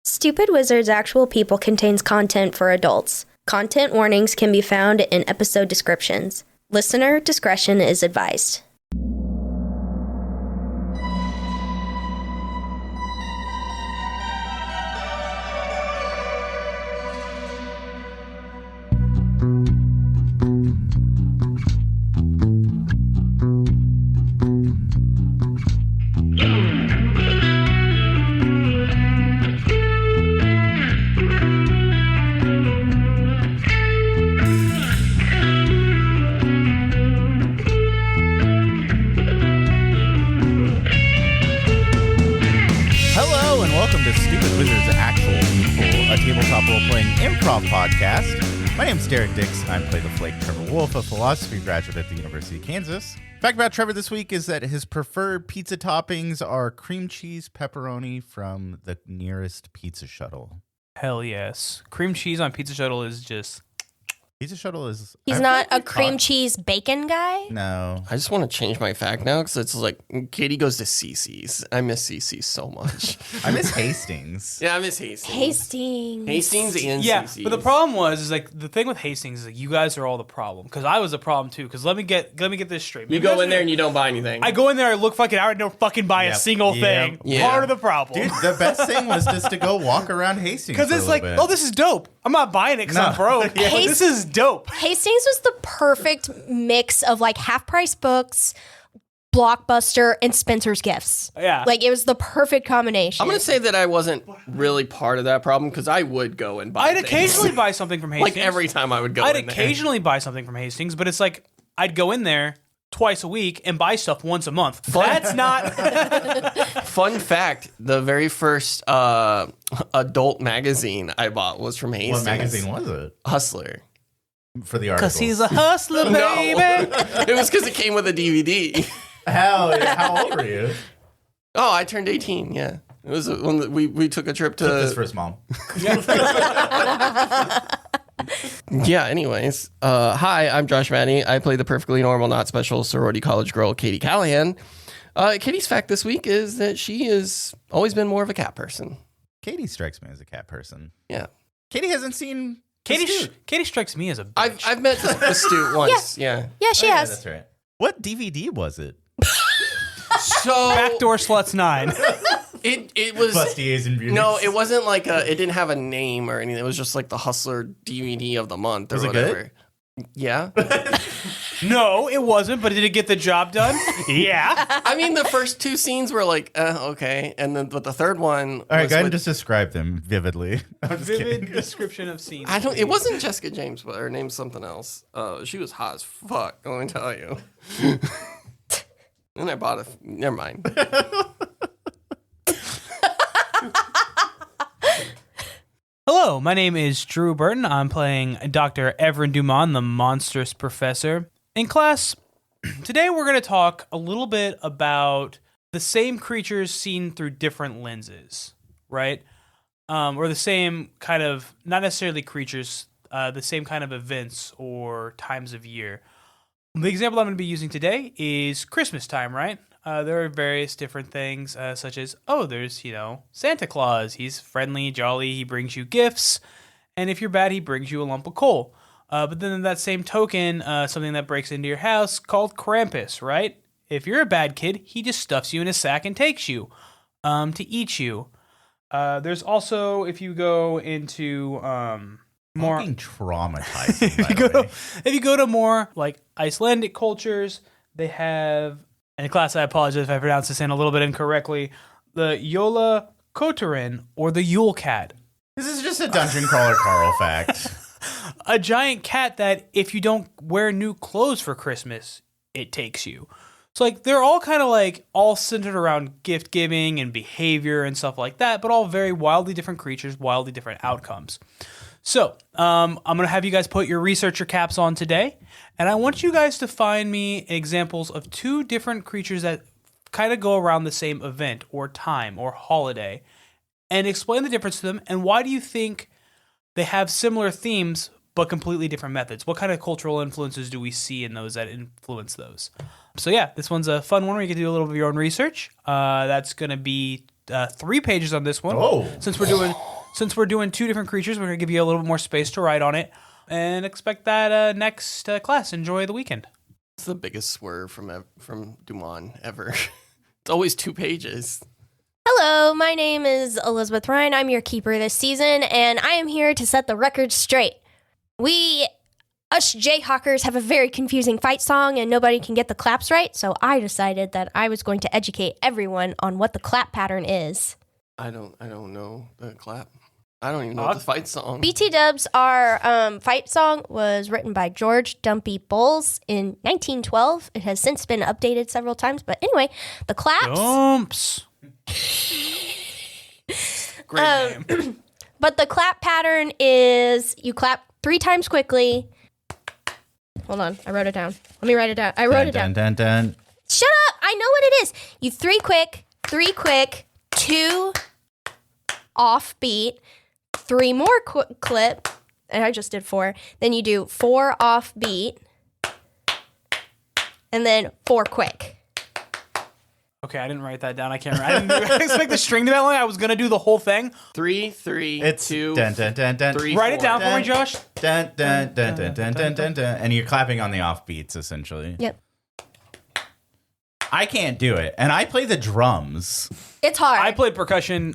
Stupid Wizards Actual People contains content for adults. Content warnings can be found in episode descriptions. Listener discretion is advised. My name's Derek Dix. I'm Play the Flake Trevor Wolffe, a philosophy graduate at the University of Kansas. Fact about Trevor this week is that his preferred pizza toppings are cream cheese pepperoni from the nearest pizza shuttle. Hell yes. Cream cheese on pizza shuttle is just... Pizza shuttle is... He's not a cream cheese bacon guy? No. I just want to change my fact now because it's like Katie goes to CC's. I miss CC's so much. I miss Hastings. Yeah, I miss Hastings. Hastings and yeah, CC's. But the problem is like the thing with Hastings is like you guys are all the problem because I was a problem too. Because let me get this straight. You go in there and you don't buy anything. I go in there, I look fucking out, and don't fucking buy a single thing. Yeah. Part of the problem. Dude, the best thing was just to go walk around Hastings because it's like, oh, this is dope. I'm not buying it because I'm broke. Yeah. This is dope. Hastings was the perfect mix of like half-price books, Blockbuster, and Spencer's Gifts. Yeah. Like, it was the perfect combination. I'm going to say that I wasn't really part of that problem because I would go and buy I'd occasionally buy something from Hastings. Like every time I would go I'd in there. occasionally buy something from Hastings, but it's like I'd go in there twice a week and buy stuff once a month. That's not... Fun fact, the very first adult magazine I bought was from Hastings. What magazine was it? Hustler. For the article. Because he's a hustler, baby. It was because it came with a DVD. Hell yeah. How old were you? Oh, I turned 18, yeah. It was when we took a trip to... Took this for his mom. Yeah, anyways. Hi, I'm Josh Matney. I play the perfectly normal, not special sorority college girl, Katie Callahan. Katie's fact this week is that she has always been more of a cat person. Katie strikes me as a cat person. Yeah. Katie hasn't seen... Katie strikes me as a bitch. I've met the Stu once, yeah. Yeah, she has. That's right. What DVD was it? So... Backdoor Sluts 9. It was... Bustiers and Beauties. No, it wasn't like it didn't have a name or anything. It was just like the Hustler DVD of the month or Was it whatever. Good? Yeah. No, it wasn't, but did it get the job done? Yeah. I mean, the first two scenes were like, okay. And then, but the third one... All right, go ahead and just describe them vividly. I'm just Vivid kidding. description of scenes. It wasn't Jessica James, but her name's something else. She was hot as fuck, let me tell you. And I bought never mind. Hello, my name is Drew Burton. I'm playing Dr. Evren Duman, the monstrous professor. In class, today we're going to talk a little bit about the same creatures seen through different lenses, right? Or the same kind of, not necessarily creatures, the same kind of events or times of year. The example I'm going to be using today is Christmas time, right? There are various different things, such as, there's, Santa Claus. He's friendly, jolly, he brings you gifts, and if you're bad, he brings you a lump of coal. But then in that same token, something that breaks into your house called Krampus, right? If you're a bad kid, he just stuffs you in a sack and takes you to eat you. There's also, if you go into... more fucking traumatizing. If you go to more like Icelandic cultures, they have, and in class I apologize if I pronounce this in a little bit incorrectly, the Yola Kotarin, or the Yule Cat. This is just a Dungeon Crawler Carl fact. A giant cat that if you don't wear new clothes for Christmas, it takes you. So like they're all kind of like all centered around gift giving and behavior and stuff like that, but all very wildly different creatures, wildly different outcomes. So, I'm going to have you guys put your researcher caps on today, and I want you guys to find me examples of two different creatures that kind of go around the same event or time or holiday, and explain the difference to them, and why do you think they have similar themes but completely different methods? What kind of cultural influences do we see in those that influence those? So yeah, this one's a fun one where you can do a little bit of your own research. That's going to be 3 pages on this one. Oh. Since we're doing 2 different creatures, we're gonna give you a little bit more space to write on it, and expect that next class. Enjoy the weekend. It's the biggest swerve from Duman ever. It's always 2 pages. Hello, my name is Elizabeth Rein. I'm your keeper this season, and I am here to set the record straight. Us Jayhawkers have a very confusing fight song, and nobody can get the claps right, so I decided that I was going to educate everyone on what the clap pattern is. I don't know the clap. I don't even know the fight song. BT Dubs, our fight song was written by George Dumpy Bowles in 1912. It has since been updated several times, but anyway, the claps... Dumps. Great name. But the clap pattern is you clap 3 times quickly. Hold on, I wrote it down. Let me write it down. I wrote it down. Dun, dun, dun. Shut up! I know what it is. You 3 quick, 2 off beat, 3 more clip, and I just did 4. Then you do 4 off beat, and then 4 quick. Okay, I didn't write that down. I didn't expect the string to be that long. I was gonna do the whole thing. 3, 3, It's 2, dun, dun, dun, dun. 3, Write it 4. down for me, Josh. Dun, dun, dun, dun, dun, dun, dun, dun. And you're clapping on the off beats, essentially. Yep. I can't do it. And I play the drums. It's hard. I played percussion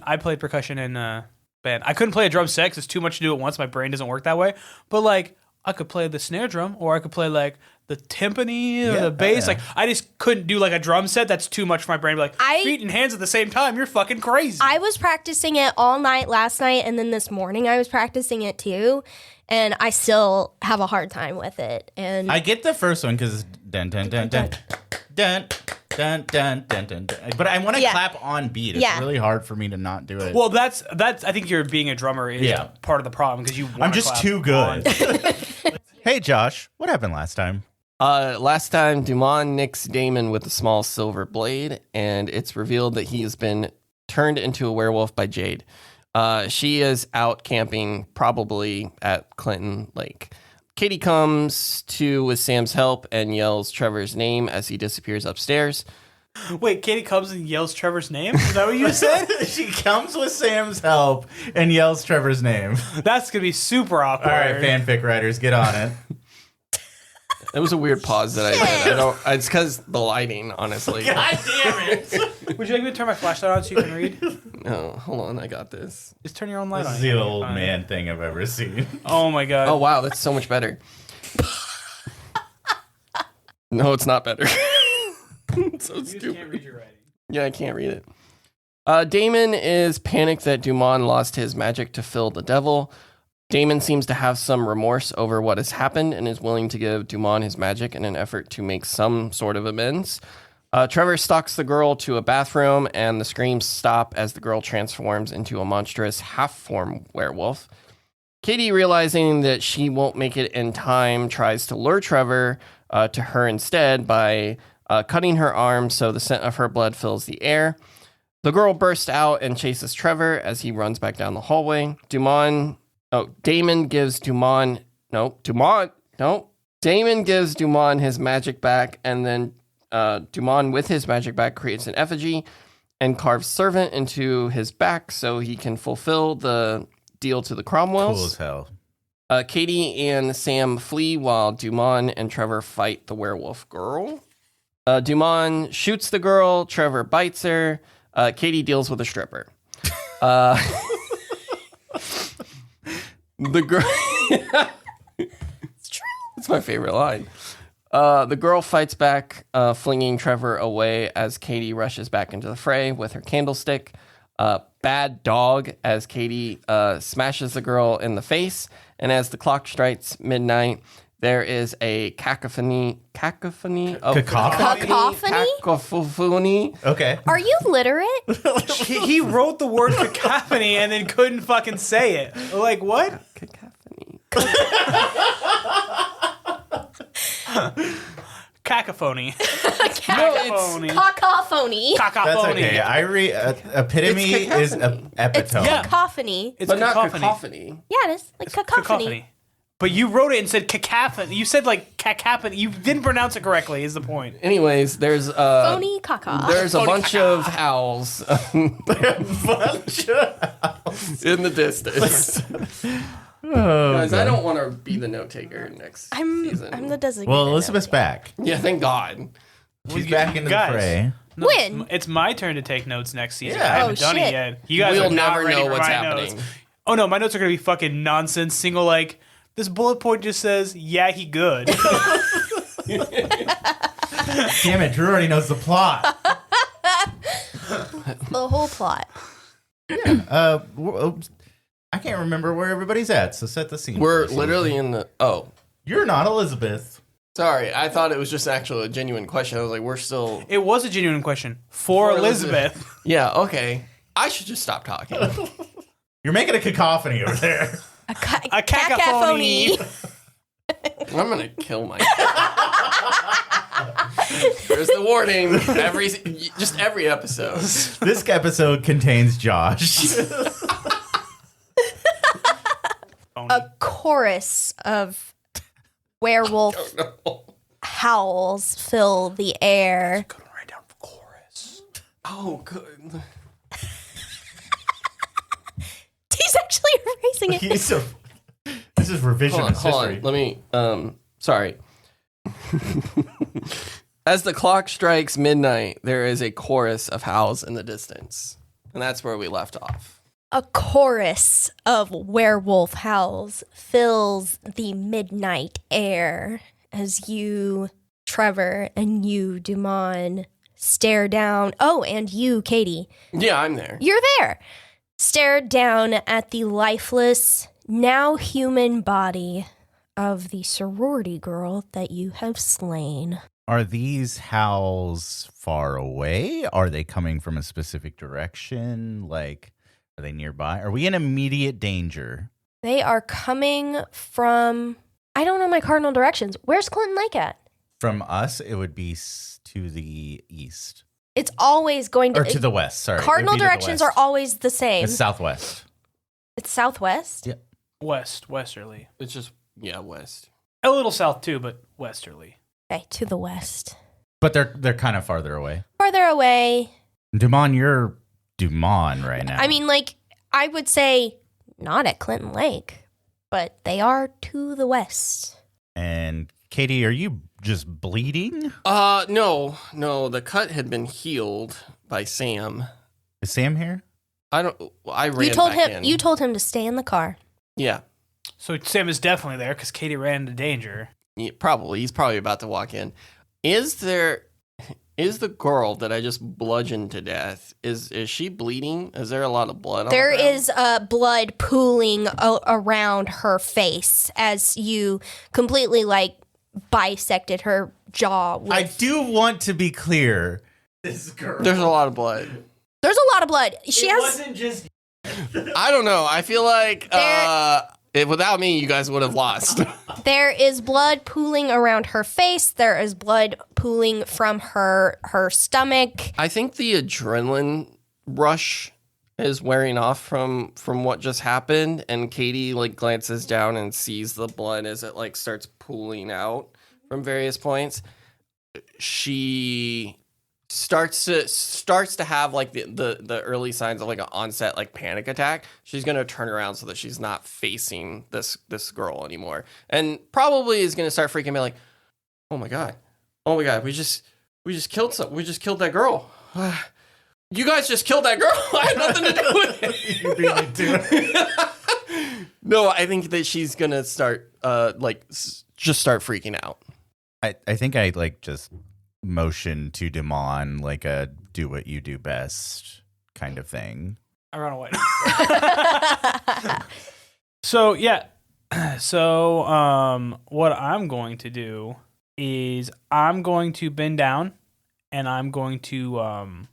in band. I couldn't play a drum set 'cause it's too much to do at once. My brain doesn't work that way. But like, I could play the snare drum, or I could play like the timpani or the bass. Like, I just couldn't do like a drum set. That's too much for my brain. Like, feet and hands at the same time. You're fucking crazy. I was practicing it all night last night, and then this morning I was practicing it too, and I still have a hard time with it. And I get the first one because it's dun, dun, dun, dun, dun, dun, dun, dun, dun, dun. But I want to clap on beat. It's really hard for me to not do it. Well, that's. I think you're being a drummer is part of the problem because you. I'm just too good. Hey, Josh, what happened last time? Last time, Duman nicks Damon with a small silver blade, and it's revealed that he has been turned into a werewolf by Jade. She is out camping, probably at Clinton Lake. Katie comes to with Sam's help and yells Trevor's name as he disappears upstairs. Wait, Katie comes and yells Trevor's name? Is that what you said? She comes with Sam's help and yells Trevor's name. That's going to be super awkward. All right, fanfic writers, get on it. It was a weird pause that I did. It's because the lighting, honestly. God damn it. Would you like me to turn my flashlight on so you can read? No, hold on, I got this. Just turn your own light on. This is the old man thing I've ever seen. Oh my god. Oh wow, that's so much better. No, it's not better. It's so stupid. You can't read your writing. Yeah, I can't read it. Damon is panicked that Duman lost his magic to fill the devil. Damon seems to have some remorse over what has happened and is willing to give Duman his magic in an effort to make some sort of amends. Trevor stalks the girl to a bathroom, and the screams stop as the girl transforms into a monstrous half-form werewolf. Katie, realizing that she won't make it in time, tries to lure Trevor to her instead by cutting her arm so the scent of her blood fills the air. The girl bursts out and chases Trevor as he runs back down the hallway. Damon gives Duman his magic back, and then Duman with his magic back creates an effigy and carves servant into his back so he can fulfill the deal to the Cromwells. Cool as hell. Katie and Sam flee while Duman and Trevor fight the werewolf girl. Duman shoots the girl, Trevor bites her, Katie deals with a stripper. The girl. It's true. It's my favorite line. The girl fights back, flinging Trevor away as Katie rushes back into the fray with her candlestick. Bad dog as Katie smashes the girl in the face. And as the clock strikes midnight, there is a cacophony. Cacophony? Cacophony? Okay. Are you literate? He wrote the word cacophony and then couldn't fucking say it. Like, what? Cacophony. Cacophony. Cacophony. Cacophony. That's okay. I read epitome is epitome. Cacophony. It's But not cacophony. cacophony. Yeah, it is. Like cacophony. But you wrote it and said cacophony. You said like cacophony. You didn't pronounce it correctly. Is the point? Anyways, there's Phony caca. there's a Phony bunch caca. of howls in the distance. Guys, I don't want to be the note taker next season. I'm the designated. Well, Elizabeth's back. Yeah, thank God. She's back into guys. the fray. No, When? It's my turn to take notes next season. Yeah. I haven't Oh, done shit. it yet. You guys We'll are not never ready know for what's my happening. notes. Oh no, my notes are gonna be fucking nonsense. Single like this bullet point just says, "Yeah, he good." Damn it, Drew already knows the plot. The whole plot. I can't remember where everybody's at, so set the scene. We're first. literally in the. Oh, You're not Elizabeth. sorry. I thought it was just actually a genuine question. I was like, we're still. It was a genuine question for Elizabeth. Yeah. Okay. I should just stop talking. You're making a cacophony over there. A cacophony. I'm gonna kill myself. There's the warning. Just every episode. This episode contains Josh. A chorus of werewolf howls fill the air. Gonna write down chorus. Oh, good. He's actually erasing it. This is revisionist Hold history. on. Let me. Sorry. As the clock strikes midnight, there is a chorus of howls in the distance, and that's where we left off. A chorus of werewolf howls fills the midnight air as you, Trevor, and you, Duman, stare down. Oh, and you, Katie. Yeah, I'm there. You're there. Stare down at the lifeless, now human body of the sorority girl that you have slain. Are these howls far away? Are they coming from a specific direction? Like, are they nearby? Are we in immediate danger? They are coming from, I don't know my cardinal directions. Where's Clinton Lake at? From us, it would be to the east. It's always going to, Or to the west, sorry. cardinal It'd be to the directions are west. always the same. It's southwest. It's southwest. Yeah. Westerly. It's just west. A little south too, but westerly. Okay, to the west. But they're kind of farther away. Farther away. Duman, you're Duman right now. I mean, like, I would say not at Clinton Lake, but they are to the west. And Katie, are you just bleeding? No. The cut had been healed by Sam. Is Sam here? I ran You told back him. in. You told him to stay in the car. Yeah. So Sam is definitely there because Katie ran into danger. Yeah, probably. He's probably about to walk in. Is the girl that I just bludgeoned to death, is she bleeding? Is there a lot of blood on There the ground? is blood pooling around her face as you completely like bisected her jaw. I do want to be clear. This girl. There's a lot of blood. There's a lot of blood. She has. wasn't just. I don't know. I feel like without me, you guys would have lost. There is blood pooling around her face. There is blood pooling from her stomach. I think the adrenaline rush is wearing off from what just happened, and Katie like glances down and sees the blood as it like starts pooling out from various points. She starts to have like the early signs of like an onset like panic attack. She's gonna turn around so that she's not facing this girl anymore, and probably is gonna start freaking out like, oh my god, we just killed that girl. You guys just killed that girl. I had nothing to do with it. You beat me to it. No, I think that she's gonna start just start freaking out. I think I like just motion to Damon like a do what you do best kind of thing. I run away. So yeah. So what I'm going to do is I'm going to bend down and I'm going to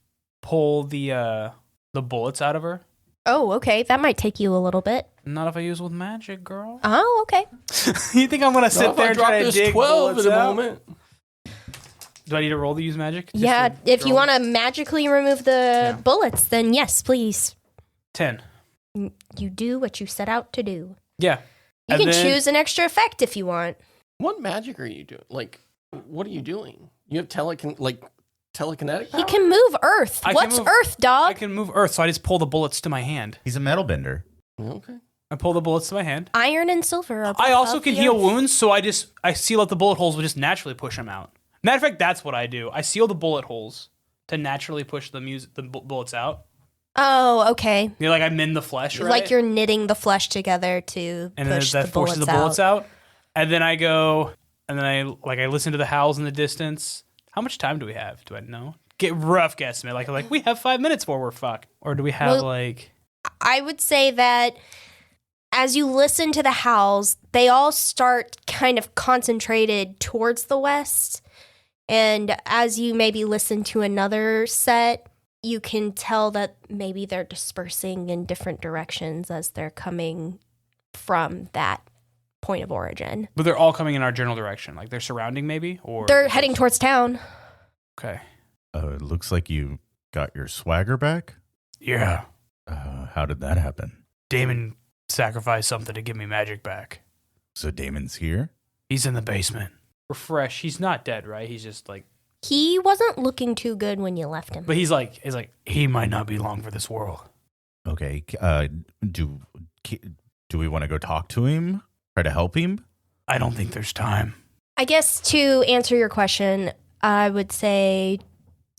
pull the bullets out of her. Oh, okay. That might take you a little bit. Not if I use with magic, girl. Oh, okay. You think I'm gonna sit If there I and drop try to this dig 12 bullets in a out? moment. Do I need to roll to use magic? Just Yeah, to if you roll? want to magically remove the bullets, then yes, please. 10. You do what you set out to do. Yeah. You And can then- choose an extra effect if you want. What magic are you doing? Like, what are you doing? You have telekinetic He power? can move Earth. I can What's move- Earth, I dog? can move Earth, so I just pull the bullets to my hand. He's a metal bender. Okay. I pull the bullets to my hand. Iron and silver. Are I also of can the heal Earth. wounds, so I seal up the bullet holes, but just naturally push them out. Matter of fact, that's what I do. I seal the bullet holes to naturally push the bullets out. Oh, okay. Like I mend the flesh, right? Like you're knitting the flesh together to and then push that the forces bullets the bullets out. And then I go, and then I listen to the howls in the distance. How much time do we have? Do I know? Get rough guesstimate. Like we have 5 minutes before we're fucked, or do we have Well, I would say that as you listen to the howls, they all start kind of concentrated towards the west. And as you maybe listen to another set, you can tell that maybe they're dispersing in different directions as they're coming from that point of origin. But they're all coming in our general direction. Like they're surrounding, maybe, or They're heading towards town. Okay. It looks like you got your swagger back. Yeah. How did that happen? Damon sacrificed something to give me magic back. So Damon's here? He's in the basement. We're fresh. He's not dead, right? He's just like. He wasn't looking too good when you left him. But he's like he might not be long for this world. Okay. Do we want to go talk to him? Try to help him? I don't think there's time. I guess to answer your question, I would say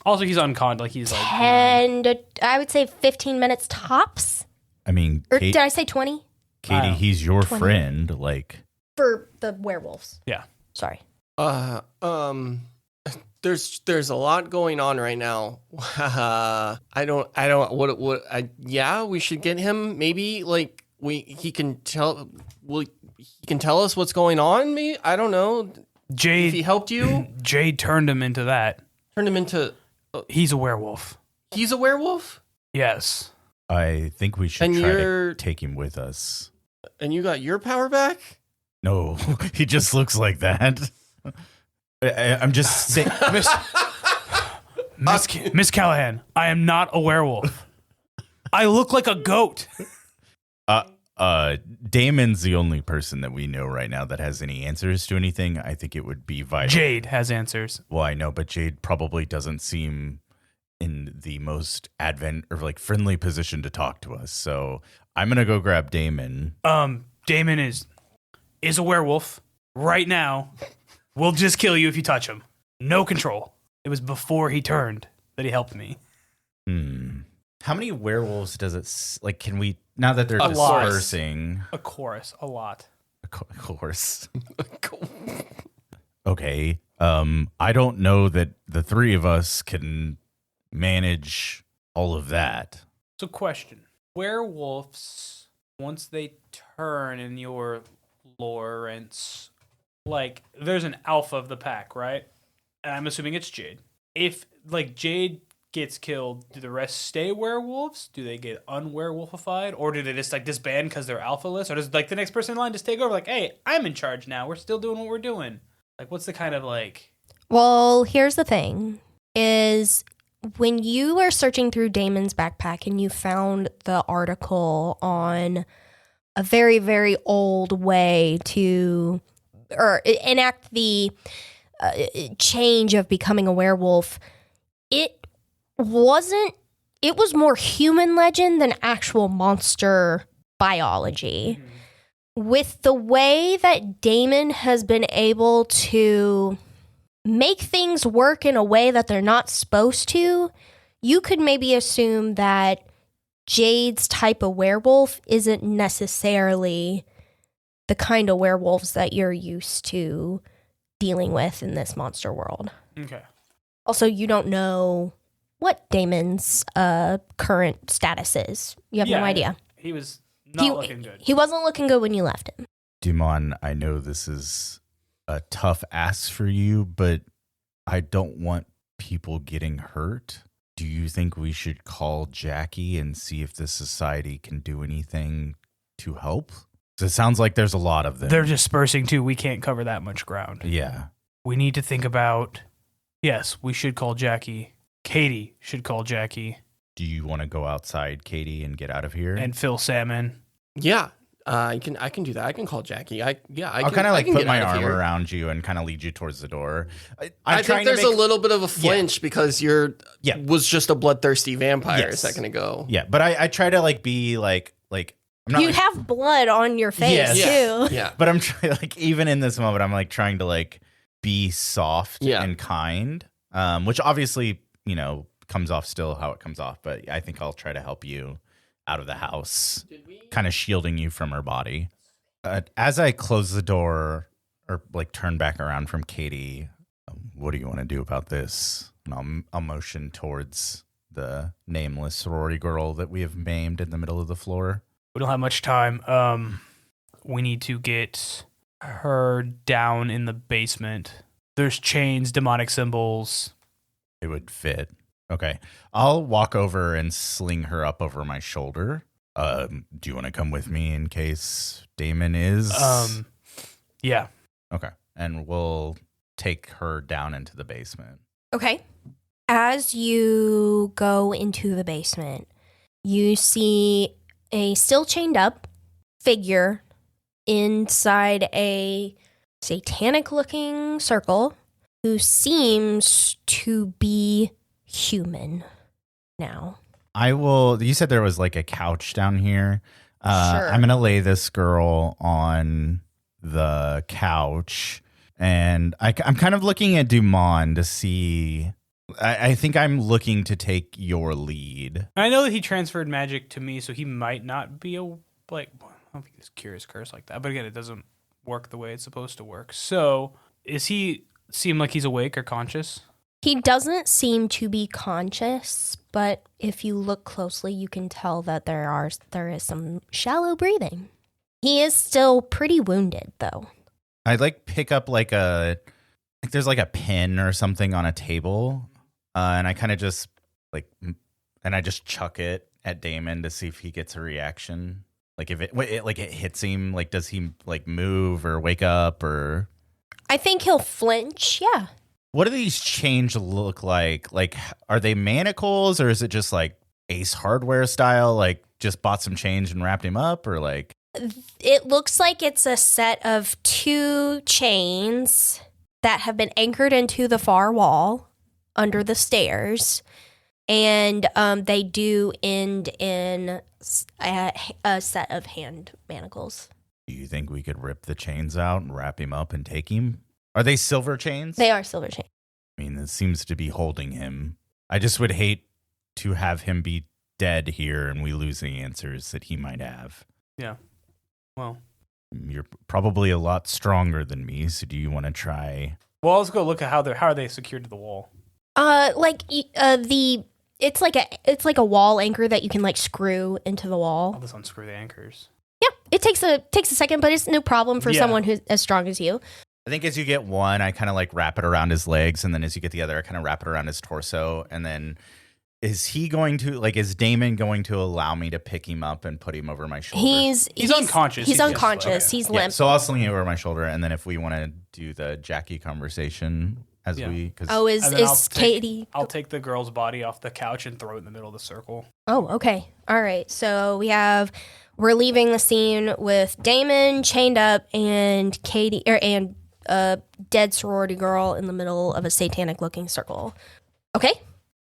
Also, he's unconned. Like he's like 10 to, I would say 15 minutes tops. I mean, Or did I say 20? Katie, he's your 20. friend. Like, For the werewolves. Yeah. Sorry. There's a lot going on right now. Yeah, we should get him. Maybe like he can tell us what's going on. Me, I don't know. Jade. If he helped you, Jade turned him into that. turned him into. He's a werewolf. He's a werewolf, Yes. I think we should And try you're- to take him with us. and you got your power back. No, he just looks like that. I'm just saying. Miss Callahan, I am not a werewolf. I look like a goat. Damon's the only person that we know right now that has any answers to anything. I think it would be vital. Jade has answers. Well, I know, but Jade probably doesn't seem in the most friendly position to talk to us. So I'm gonna go grab Damon. Damon is a werewolf right now. We'll just kill you if you touch him. No control. It was before he turned that he helped me. How many werewolves does it can we, now that they're A lot. dispersing? A chorus, a lot. Of course. Okay. I don't know that the three of us can manage all of that. So, question: werewolves, once they turn in your Lawrence, like there's an alpha of the pack, right? And I'm assuming it's Jade. If Jade gets killed, do the rest stay werewolves? Do they get unwerewolfified, or do they just disband because they're alphaless? Or does the next person in line just take over? Hey, I'm in charge now. We're still doing what we're doing. What's the kind of Well, here's the thing, is when you were searching through Damon's backpack and you found the article on a very, very old way to enact the change of becoming a werewolf, it was more human legend than actual monster biology. Mm-hmm. With the way that Damon has been able to make things work in a way that they're not supposed to, you could maybe assume that Jade's type of werewolf isn't necessarily the kind of werewolves that you're used to dealing with in this monster world. Okay. Also, you don't know what Damon's current status is. You have no idea. He was not looking good. He wasn't looking good when you left him. Duman, I know this is a tough ask for you, but I don't want people getting hurt. Do you think we should call Jackie and see if the society can do anything to help? 'Cause it sounds like there's a lot of them. They're dispersing too. We can't cover that much ground. Yeah. We need to think about, yes, we should call Jackie. Katie should call Jackie. Do you want to go outside, Katie, and get out of here? And Phil Salmon. Yeah. I can do that. I can call Jackie. I'll kind of like put my arm around you and kind of lead you towards the door. I think there's a little bit of a flinch because was just a bloodthirsty vampire a second ago. Yeah, but I try to like be like I'm not you have blood on your face too. Yeah. But I'm trying like even in this moment I'm like trying to like be soft and kind. Which obviously, comes off still how it comes off, but I think I'll try to help you out of the house, kind of shielding you from her body. As I close the door or like turn back around from Katie, what do you want to do about this? And I'll motion towards the nameless sorority girl that we have maimed in the middle of the floor. We don't have much time. We need to get her down in the basement. There's chains, demonic symbols. It would fit. Okay. I'll walk over and sling her up over my shoulder. Do you want to come with me in case Damon is? Yeah. Okay. And we'll take her down into the basement. Okay. As you go into the basement, you see a still chained up figure inside a satanic looking circle who seems to be human now. You said there was like a couch down here. Sure. I'm going to lay this girl on the couch and I'm kind of looking at Duman to see. I think I'm looking to take your lead. I know that he transferred magic to me, so he might not be I don't think it's curious curse like that. But again, it doesn't work the way it's supposed to work. So, is he seem like he's awake or conscious? He doesn't seem to be conscious, but if you look closely, you can tell that there is some shallow breathing. He is still pretty wounded, though. I'd like pick up there's like a pin or something on a table. And I kind of just I just chuck it at Damon to see if he gets a reaction. Like if it hits him, like does he like move or wake up or? I think he'll flinch. Yeah. What do these chains look like? Like, are they manacles or is it just like Ace Hardware style? Like just bought some change and wrapped him up or like? It looks like it's a set of 2 chains that have been anchored into the far wall under the stairs, and they do end in a set of hand manacles. Do you think we could rip the chains out and wrap him up and take him? Are they silver chains? They are silver chains. I mean, it seems to be holding him. I just would hate to have him be dead here and we lose the answers that he might have. Yeah. Well, you're probably a lot stronger than me, so do you want to try? Well, let's go look at how are they secured to the wall. It's like a wall anchor that you can like screw into the wall. I'll just unscrew the anchors. Yeah, it takes a second, but it's no problem for someone who's as strong as you. I think as you get one, I kind of like wrap it around his legs, and then as you get the other, I kind of wrap it around his torso, and then is Damon going to allow me to pick him up and put him over my shoulder? He's unconscious. He's unconscious. Okay. He's limp. So I'll sling him over my shoulder, and then if we want to do the Jackie conversation is Katie? I'll take the girl's body off the couch and throw it in the middle of the circle. Oh, okay. All right. So we're leaving the scene with Damon chained up and Katie and a dead sorority girl in the middle of a satanic looking circle. Okay.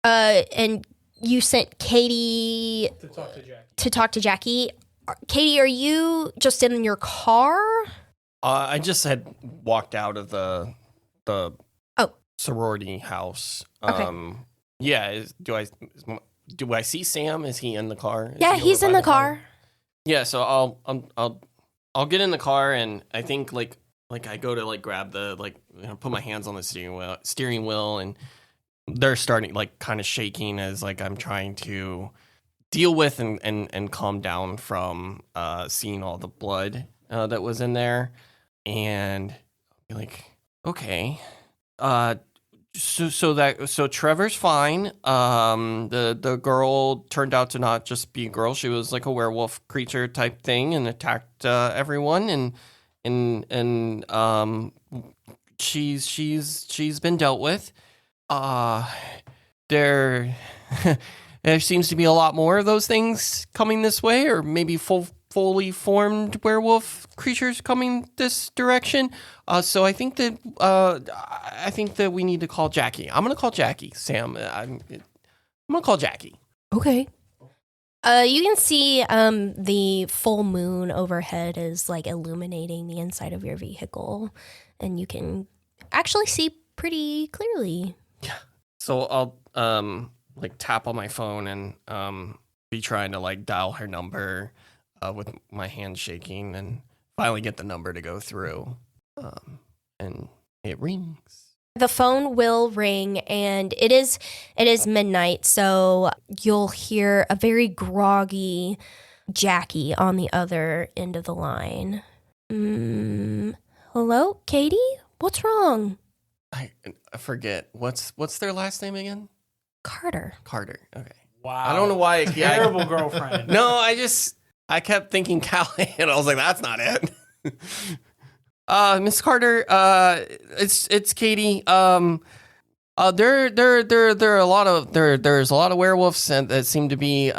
And you sent Katie to talk to Jackie. Katie, are you just in your car? I just had walked out of the sorority house. Okay. Yeah. Do I see Sam? Is he in the car? He's in the car. Yeah. So I'll get in the car, and I think like I go to like grab the put my hands on the steering wheel, and they're starting like kind of shaking as like I'm trying to deal with and calm down from seeing all the blood that was in there, and like, okay, so Trevor's fine. The girl turned out to not just be a girl; she was like a werewolf creature type thing and attacked everyone, and she's been dealt with. There seems to be a lot more of those things coming this way, or maybe full fully formed werewolf creatures coming this direction. So I think that we need to call Jackie. I'm gonna call Jackie. Sam, I'm gonna call Jackie. Okay. You can see the full moon overhead is like illuminating the inside of your vehicle, and you can actually see pretty clearly. So I'll like tap on my phone and be trying to like dial her number with my hand shaking, and finally get the number to go through. And it rings. The phone will ring, and it is midnight, so you'll hear a very groggy Jackie on the other end of the line. Hello, Katie? What's wrong? I forget what's their last name again? Carter. Okay. Wow. I don't know why. Terrible girlfriend. No, I kept thinking Callahan. I was like, that's not it. Miss Carter, it's Katie. There's a lot of werewolves and that seem to be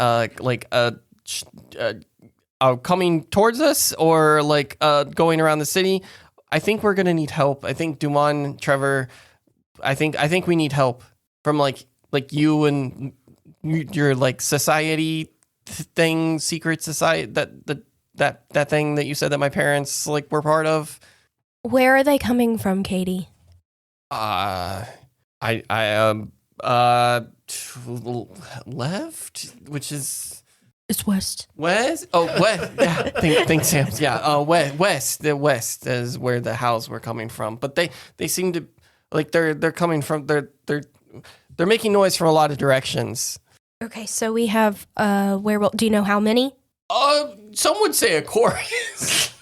coming towards us or going around the city. I think we're gonna need help. I think Duman, Trevor, I think we need help from like you and your like society thing, secret society, that thing that you said that my parents like were part of. Where are they coming from, Katie? Left, which is It's west. west. Oh, west. Yeah, think Sam. Yeah, west. The west is where the howls were coming from. But they seem to like they're coming from they're making noise from a lot of directions. Okay, so we have werewolf. Do you know how many? Some would say a chorus.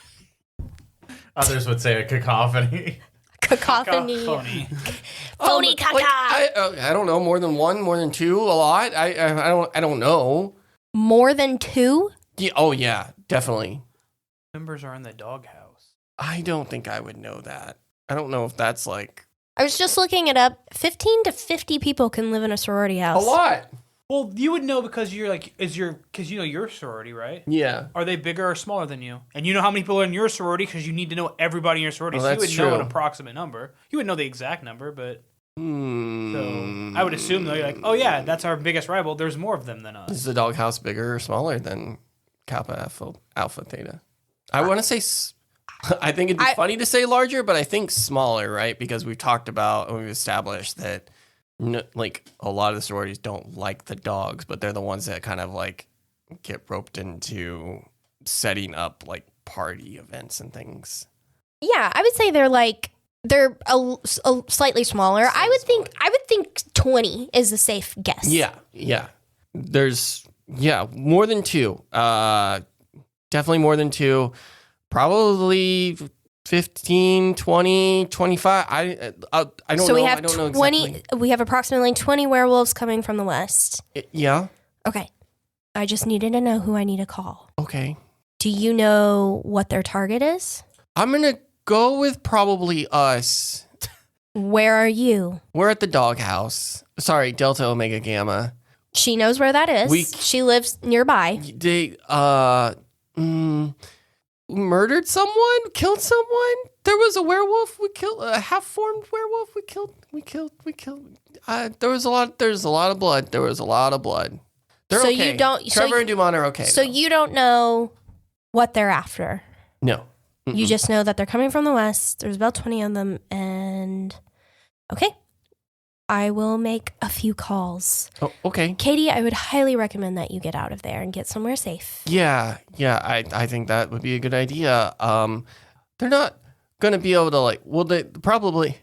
Others would say a cacophony. Cacophony. Phony caca. Like, I don't know, more than one, more than two, a lot. I don't know. More than two? Yeah, oh yeah, definitely. Members are in the doghouse. I don't think I would know that. I don't know if that's like I was just looking it up. 15 to 50 people can live in a sorority house. a lot. Well, you would know because you're like, because you know your sorority, right? Yeah. Are they bigger or smaller than you? And you know how many people are in your sorority because you need to know everybody in your sorority. Oh, so you would that's know true. an approximate number. You would know the exact number, but so So I would assume though, you're like, oh yeah, that's our biggest rival. There's more of them than us. Is the doghouse bigger or smaller than Kappa Alpha Theta? I want to say. I think it'd be funny to say larger, but I think smaller, right? Because we've talked about and we've established that. Like a lot of the sororities don't like the dogs, but they're the ones that kind of like get roped into setting up like party events and things. Yeah, I would say they're a slightly smaller. I would think 20 is a safe guess. Yeah. There's more than two. Definitely more than two. Probably 15, 20, 25. I don't know. So we have I don't know 20. exactly. We have approximately 20 werewolves coming from the west. Yeah. Okay. I just needed to know who I need to call. Okay. Do you know what their target is? I'm going to go with probably us. Where are you? We're at the doghouse. Sorry, Delta Omega Gamma. She knows where that is. She lives nearby. They murdered someone, killed someone. There was a werewolf. We killed a half-formed werewolf. We killed. There's a lot of blood. There was a lot of blood. They're So okay. you don't- Trevor and Duman are okay. So though. you don't know what they're after. No. You just know that they're coming from the west. There's about 20 of them, and okay. I will make a few calls. Oh, okay. Katie, I would highly recommend that you get out of there and get somewhere safe. Yeah. I think that would be a good idea. They're not gonna be able to like. Well, they probably.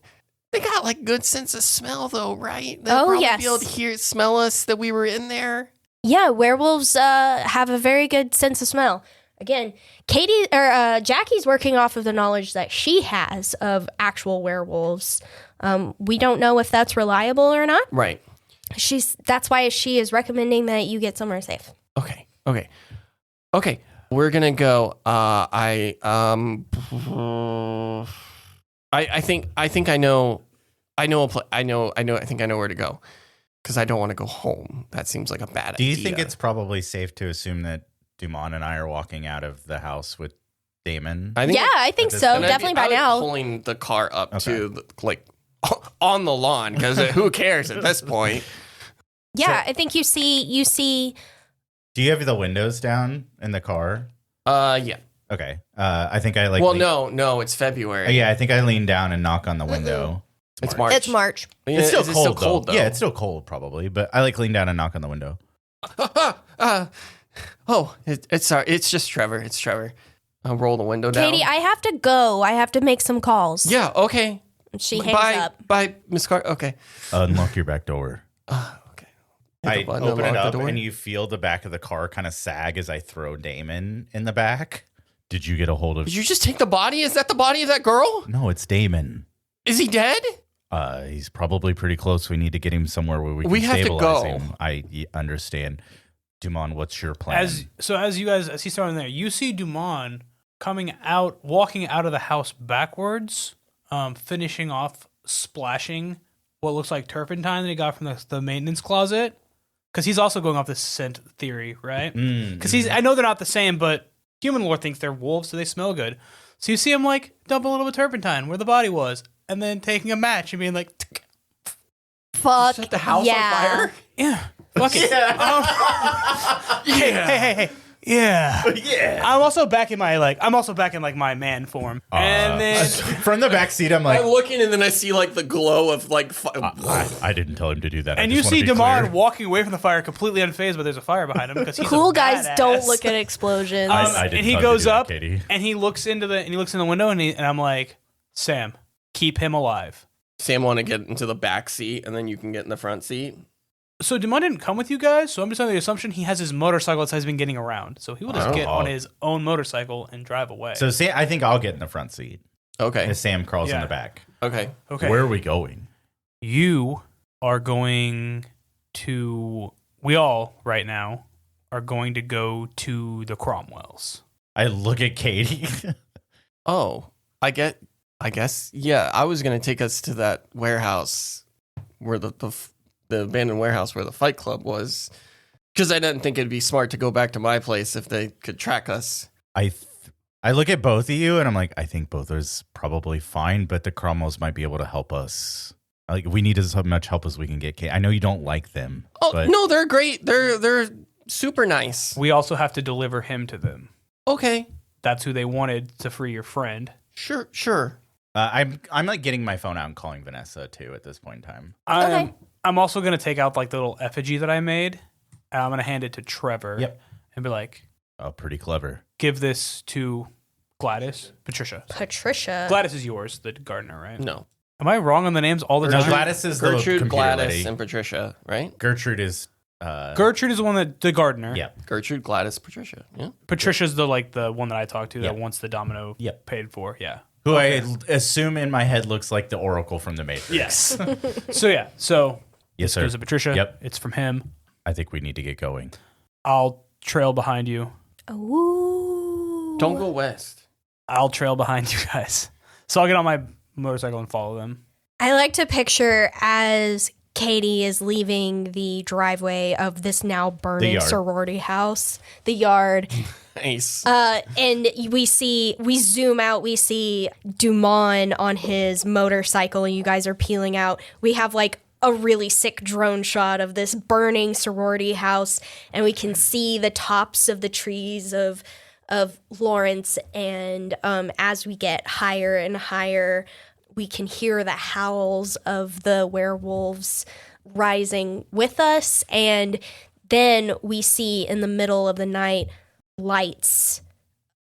They got like good sense of smell though, right? They'll probably yes. be able to smell us that we were in there. Yeah, werewolves have a very good sense of smell. Again, Jackie's working off of the knowledge that she has of actual werewolves. We don't know if that's reliable or not. Right. That's why she is recommending that you get somewhere safe. Okay. We're gonna go. I think I know. I think I know where to go because I don't want to go home. That seems like a bad Do you idea. think it's probably safe to assume that Duman and I are walking out of the house with Damon. I think so. And Definitely by now. Pulling the car up to like on the lawn because who cares at this point? Yeah, I think you see. Do you have the windows down in the car? Yeah. Okay. I think I like. Well, no, it's February. Yeah, I think I lean down and knock on the window. It's March. It's March. Yeah, It's still is it cold, cold though. Yeah, it's still cold probably, but I like lean down and knock on the window. It's sorry. It's just Trevor. It's Trevor. I'll roll the window down. Katie, I have to go. I have to make some calls. Yeah. Okay. She hangs up. Bye, Miss Carter. Okay. Unlock your back door. Okay. I Hit the button, open it unlock the up door. and you feel the back of the car kind of sag as I throw Damon in the back. Did you get a hold of? Did you just take the body? Is that the body of that girl? No, it's Damon. Is he dead? He's probably pretty close. We need to get him somewhere where we can have to stabilize go. him. Understand. Duman, what's your plan? As he's starting there, you see Duman walking out of the house backwards, finishing off splashing what looks like turpentine that he got from the maintenance closet. Because he's also going off the scent theory, right? Because I know they're not the same, but human lore thinks they're wolves, so they smell good. So you see him like dump a little bit of turpentine where the body was, and then taking a match and being like, "Tsk." Fuck. Set the house yeah. on fire? Yeah, fuck it. Hey. Yeah. Yeah. I'm also back in my man form. And then from the back seat, I'm like, I'm looking and then I see like the glow of like. I didn't tell him to do that. and I you just wanna see be Damon clear. walking away from the fire completely unfazed, but there's a fire behind him because he's Cool a guys badass. don't look at explosions. I didn't And he tell you to goes do that, up Katie. and he looks in the window and I'm like, Sam, keep him alive. Sam want to get into the back seat and then you can get in the front seat. So Damon didn't come with you guys, so I'm just under the assumption he has his motorcycle that he's been getting around. So he will just get on his own motorcycle and drive away. So Sam, I think I'll get in the front seat Okay. as Sam crawls in Yeah. the back. Okay. Okay. Where are we going? You are going to we all right now are going to go to the Cromwells. I look at Katie. Oh, I guess. Yeah, I was gonna take us to that warehouse where the abandoned warehouse where the Fight Club was, because I didn't think it'd be smart to go back to my place if they could track us. I look at both of you and I'm like, I think both is probably fine, but the Cromwells might be able to help us. Like, we need as much help as we can get. I know you don't like them. Oh but no, they're great. They're super nice. We also have to deliver him to them. Okay, That's who they wanted to free your friend. sure. I'm like getting my phone out and calling Vanessa too at this point in time. I'm also going to take out like the little effigy that I made, and I'm going to hand it to Trevor. Yep. And be like, Oh, pretty clever. give this to Patricia. Gladys is yours, the gardener, right? No, Am I wrong on the names all the No, time? Gladys is the Gertrude, computer Gladys, lady. and Patricia, right? Gertrude is Gertrude is the one the gardener. yeah. Gertrude, Gladys, Patricia. Yeah. Patricia's the one that I talked to that Yep. wants the domino Yep. paid for. Yeah. Who I assume in my head looks like the Oracle from the Matrix. Yes. So Yes, sir. goes to Patricia. Yep. It's from him. I think we need to get going. I'll trail behind you. Ooh. Don't go west. I'll trail behind you guys. So I'll get on my motorcycle and follow them. I like to picture as Katie is leaving the driveway of this now burning yard. sorority house, the yard. Nice. And we zoom out, we see Duman on his motorcycle, and you guys are peeling out. We have like a really sick drone shot of this burning sorority house, and we can see the tops of the trees of Lawrence. And as we get higher and higher, we can hear the howls of the werewolves rising with us. And then we see in the middle of the night lights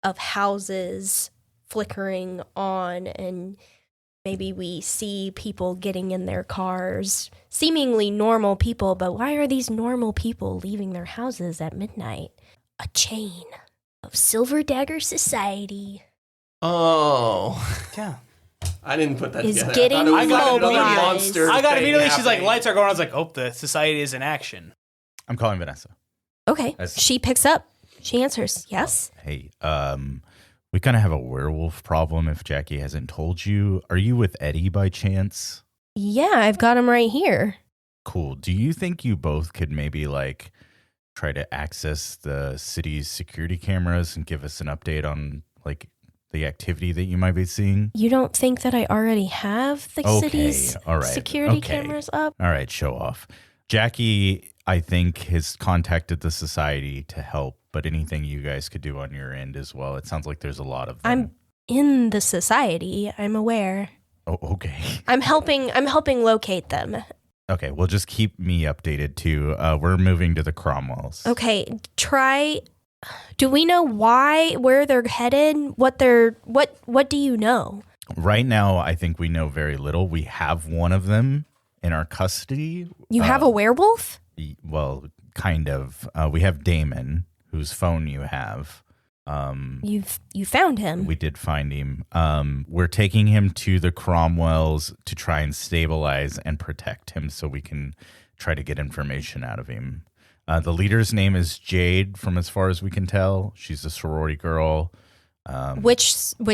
of houses flickering on, and maybe we see people getting in their cars, seemingly normal people, but why are these normal people leaving their houses at midnight? A chain of Silver Dagger Society Oh, Yeah. I didn't put that is together. getting I thought it was like another mobilized. monster. I got thing immediately, she's like, happening. lights are going. I was like, oh, the society is in action. I'm calling Vanessa. Okay, That's- she picks up. She answers, yes. Hey, we kind of have a werewolf problem if Jackie hasn't told you. Are you with Eddie by chance? Yeah, I've got him right here. Cool. Do you think you both could maybe like try to access the city's security cameras and give us an update on like the activity that you might be seeing? You don't think that I already have the city's all right. security cameras up? All right, show off. Jackie, I think, has contacted the society to help, but anything you guys could do on your end as well. It sounds like there's a lot of them. I'm in the society. I'm aware. Oh, okay. I'm helping locate them. Okay, well, just keep me updated too. We're moving to the Cromwells. Okay, do we know where they're headed? What do you know? Right now, I think we know very little. We have one of them in our custody. You have a werewolf? Well, kind of. We have Damon, whose phone you have. You found him. We did find him. We're taking him to the Cromwells to try and stabilize and protect him so we can try to get information out of him. The leader's name is Jade, from as far as we can tell. She's a sorority girl. Which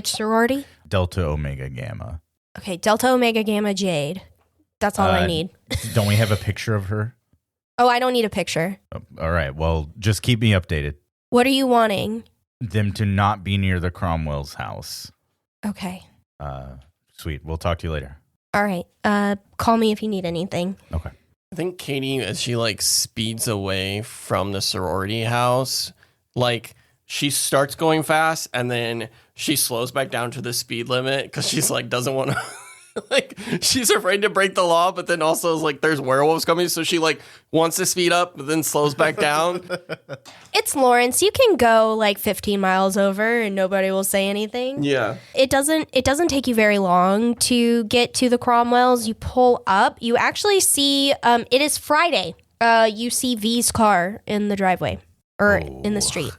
sorority? Delta Omega Gamma. Okay, Delta Omega Gamma Jade. That's all I need. Don't we have a picture of her? Oh, I don't need a picture. All right. Well, just keep me updated. What are you wanting? Them to not be near the Cromwell's house. Okay. Sweet. We'll talk to you later. All right. Call me if you need anything. Okay. I think Katie, as she like speeds away from the sorority house, like she starts going fast and then she slows back down to the speed limit because she's like doesn't want to like she's afraid to break the law, but then also is like there's werewolves coming, so she like wants to speed up but then slows back down. It's Lawrence. You can go like 15 miles over and nobody will say anything. Yeah. It doesn't take you very long to get to the Cromwells. You pull up. You actually see it is Friday. You see V's car in the driveway or in the street.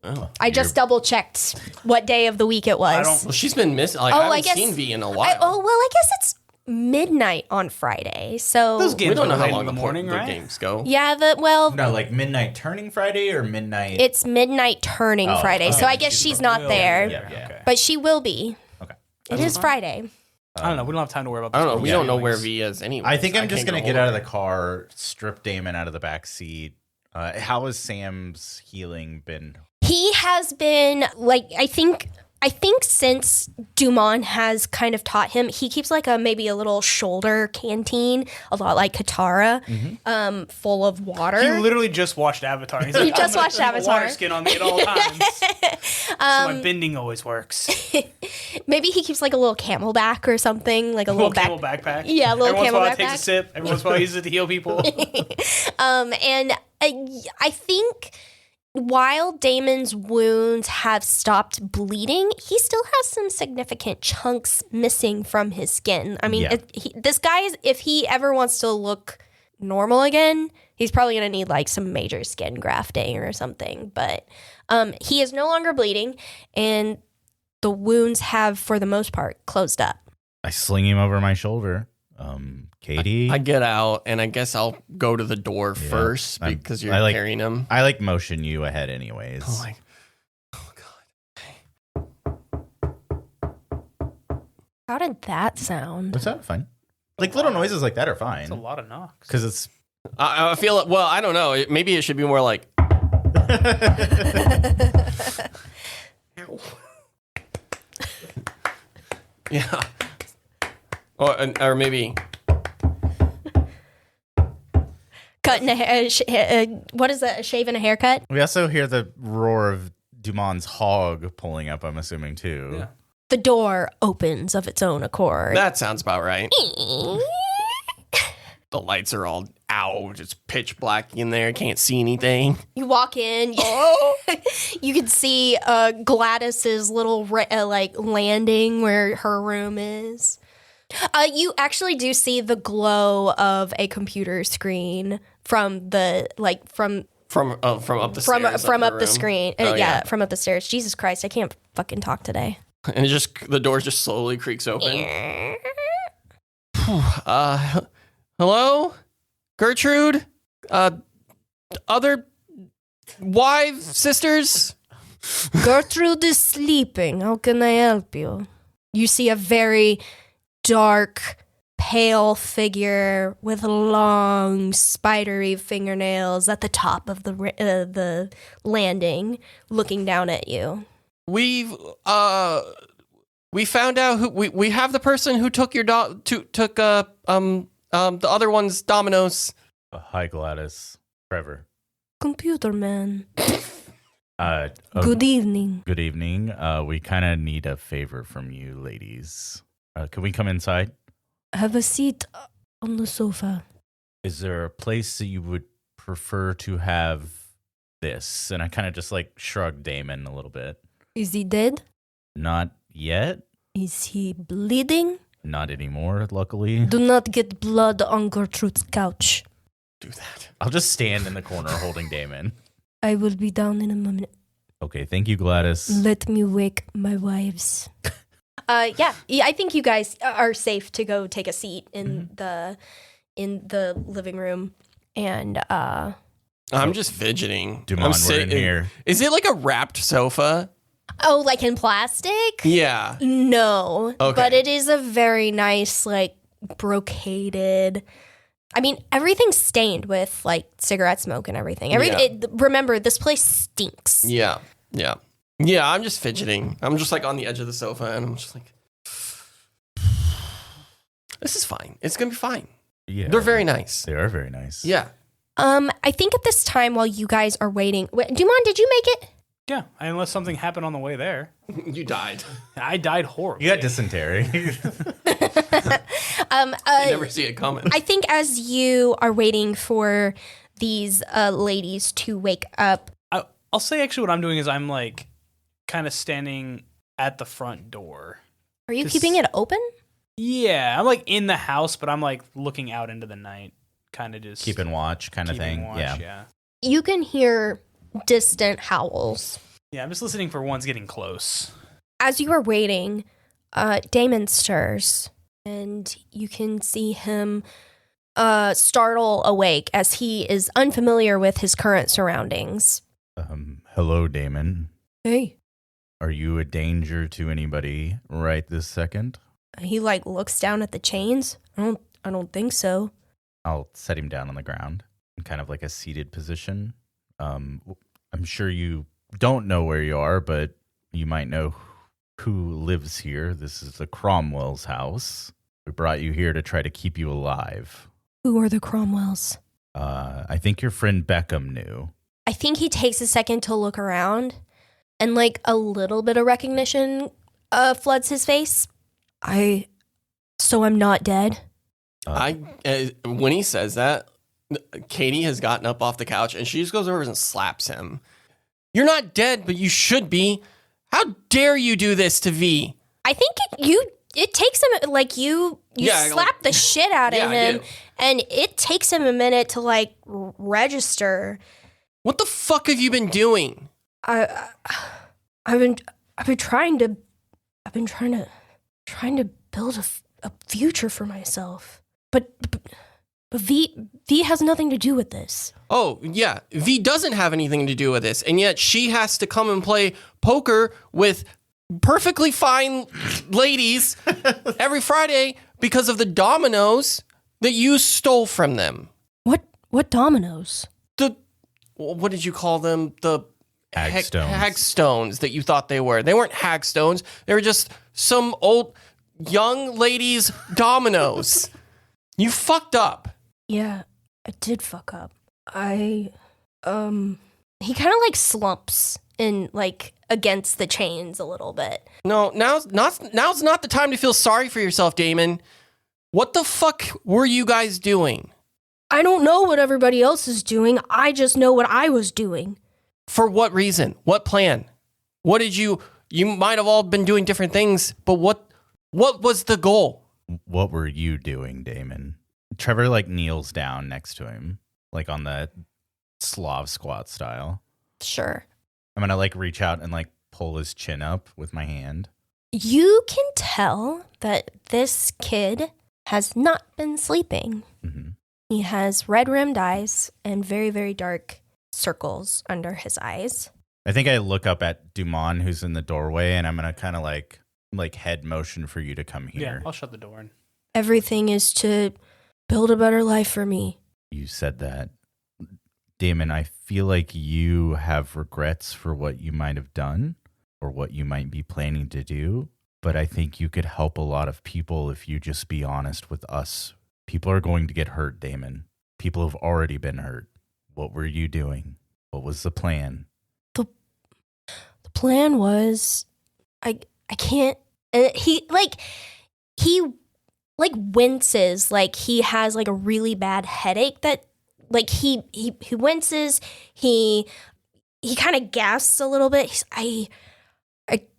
Oh. I just double checked what day of the week it was. Well, she's been missing. Like, I haven't seen V in a while. I guess it's midnight on Friday. So Those games we don't know how late long in the morning, the right? games go. yeah, No, like midnight turning Friday or midnight? it's midnight turning Friday. So I guess she's not there, Yeah, okay. but she will be. Okay. It is Friday. I don't know. We don't have time to worry about I this. don't know. We don't know where V is anyway. I think I'm just going to get out of the car. car, strip Damon out of the back seat. How has Sam's healing been? He has been like I think since Duman has kind of taught him, he keeps like maybe a little shoulder canteen, a lot like Katara, full of water. He literally just watched Avatar. He's like, He just watched I'm gonna keep a Avatar. water skin on me at all times. So my bending always works. Maybe he keeps like a little camelback or something, like a little Camel backpack. Yeah, a little Every once in a while, camel it takes a backpack. sip. Every once in a while, he uses it to heal people. And I think while Damon's wounds have stopped bleeding, he still has some significant chunks missing from his skin. I mean, Yeah. this guy, if he ever wants to look normal again, he's probably going to need like some major skin grafting or something. But he is no longer bleeding, and the wounds have, for the most part, closed up. I sling him over my shoulder. Katie? I get out, and I guess I'll go to the door first because you're carrying him. I like motion you ahead anyways. Oh God. How did that sound? What's that? Fine. Like little noises like that are fine. It's a lot of knocks. Because it's... I feel well. I don't know. Maybe it should be more like. Yeah. Or maybe. Cutting a hair, what is that? A shave and a haircut? We also hear the roar of Duman's hog pulling up, I'm assuming, too. Yeah. The door opens of its own accord. That sounds about right. The lights are all out. It's pitch black in there. Can't see anything. You walk in. You can see Gladys's little landing where her room is. You actually do see the glow of a computer screen from the From up the stairs. from up the screen. Oh, yeah. From up the stairs. Jesus Christ, I can't fucking talk today. And the door just slowly creaks open. Hello? Gertrude? Other wives, sisters? Gertrude is sleeping. How can I help you? You see a very dark, pale figure with long, spidery fingernails at the top of the landing, looking down at you. We found out who we have the person who took your took the other one's dominoes. Hi, Gladys. Trevor. Computer man. Good evening. Good evening. We kind of need a favor from you, ladies. Can we come inside? Have a seat on the sofa. Is there a place that you would prefer to have this? And I kind of just like shrugged Damon a little bit. Is he dead? Not yet. Is he bleeding? Not anymore, luckily. Do not get blood on Gertrude's couch. Do that. I'll just stand in the corner holding Damon. I will be down in a moment. Okay, thank you, Gladys. Let me wake my wives. Yeah, I think you guys are safe to go take a seat in the living room, and I'm just fidgeting. Duman, we're in here. Is it like a wrapped sofa? oh, like in plastic? Yeah. No, Okay. but it is a very nice, like brocaded. I mean, everything's stained with like cigarette smoke and everything. Remember, this place stinks. Yeah. Yeah. Yeah, I'm just fidgeting. I'm just like on the edge of the sofa and I'm just like, this is fine. It's going to be fine. Yeah, They're very nice. They are very nice. Yeah. I think at this time while you guys are waiting, Duman, did you make it? Yeah, unless something happened on the way there. You died. I died horribly. You got dysentery. You never see it coming. I think as you are waiting for these ladies to wake up. I'll say actually what I'm doing is I'm like kind of standing at the front door. Are you keeping it open? Yeah, I'm like in the house, but I'm like looking out into the night, kind of just Keeping watch kind of thing. watch, yeah. You can hear distant howls. Yeah, I'm just listening for ones getting close. As you are waiting, Damon stirs, and you can see him startle awake as he is unfamiliar with his current surroundings. Hello, Damon. Hey. Are you a danger to anybody right this second? He like looks down at the chains. I don't think so. I'll set him down on the ground in kind of like a seated position. I'm sure you don't know where you are, but you might know who lives here. This is the Cromwell's house. We brought you here to try to keep you alive. Who are the Cromwells? I think your friend Beckham knew. I think he takes a second to look around, and like a little bit of recognition floods his face. So I'm not dead? When he says that, Katie has gotten up off the couch and she just goes over and slaps him. You're not dead, but you should be. How dare you do this to V? I think it takes him, like, you slap the shit out of him, and it takes him a minute to, like, register. What the fuck have you been doing? I've been trying to build a future for myself. But V has nothing to do with this. Oh, yeah. V doesn't have anything to do with this, and yet she has to come and play poker with perfectly fine ladies every Friday because of the dominoes that you stole from them. What dominoes? What did you call them? The Hagstones. Hagstones that you thought they were. They weren't hagstones. They were just some old young ladies' dominoes. You fucked up. Yeah, I did fuck up. He kind of like slumps in like against the chains a little bit. No, now's not the time to feel sorry for yourself, Damon. What the fuck were you guys doing? I don't know what everybody else is doing. I just know what I was doing. For what reason? What plan? What did you might have all been doing different things, but what was the goal? What were you doing, Damon? Trevor like kneels down next to him, like on the Slav squat style. Sure. I'm gonna like reach out and like pull his chin up with my hand. You can tell that this kid has not been sleeping. Mm-hmm. He has red-rimmed eyes and very, very dark circles under his eyes. I think I look up at Duman, who's in the doorway, and I'm gonna kind of like head motion for you to come here. Yeah, I'll shut the door. everything is to build a better life for me. You said that. Damon, I feel like you have regrets for what you might have done or what you might be planning to do, but I think you could help a lot of people if you just be honest with us. People are going to get hurt, Damon. People have already been hurt. What were you doing? What was the plan? The plan was, I can't. He winces, like he has like a really bad headache that like he winces. He kind of gasps a little bit. I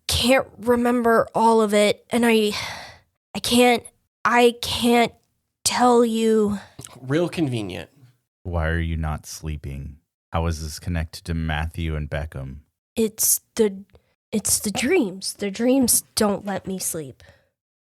can't remember all of it, and I can't tell you. Real convenient. Why are you not sleeping? How is this connected to Matthew and Beckham? It's the dreams. The dreams don't let me sleep.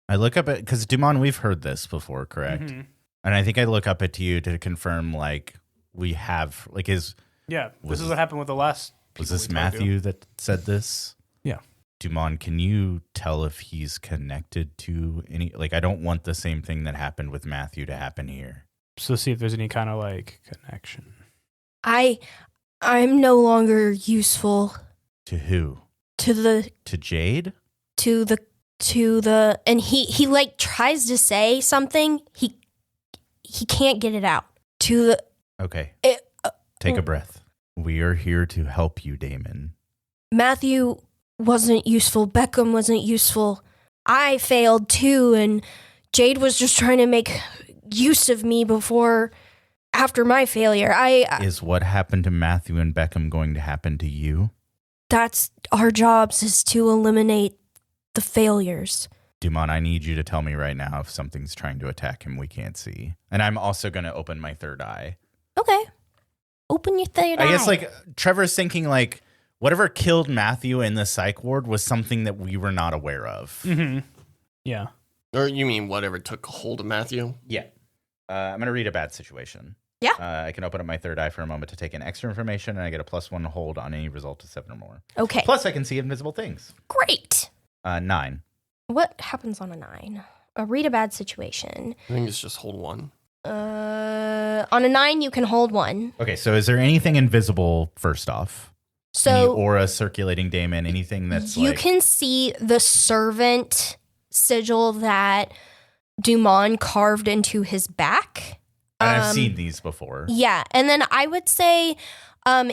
I look up at, because Duman, we've heard this before, correct? Mm-hmm. And I think I look up at you to confirm, like, we have, like, This is what happened with the last. Was this Matthew that said this? Yeah. Duman, can you tell if he's connected to any, like, I don't want the same thing that happened with Matthew to happen here. So see if there's any kind of like connection. I'm no longer useful To who? to Jade? and he like tries to say something. He can't get it out. Okay. Take a breath. We are here to help you, Damon. Matthew wasn't useful. Beckham wasn't useful. I failed too, and Jade was just trying to make use of me after my failure. Is what happened to Matthew and Beckham going to happen to you? That's our jobs, is to eliminate the failures. Duman, I need you to tell me right now if something's trying to attack him we can't see. And I'm also going to open my third eye. Okay. Open your third eye. I guess, like, Trevor's thinking, like, whatever killed Matthew in the psych ward was something that we were not aware of. Mm-hmm. Yeah. Or you mean whatever took hold of Matthew? Yeah. I'm going to read a bad situation. Yeah. I can open up my third eye for a moment to take in extra information, and I get a +1 hold on any result of 7 or more. Okay. Plus, I can see invisible things. Great. 9. What happens on a 9? Read a bad situation. I think it's just hold 1. On a 9, you can hold 1. Okay, so is there anything invisible, first off? So any aura circulating, Damon? Anything that's you like... can see the servant sigil that Duman carved into his back. And I've seen these before. Yeah, and then I would say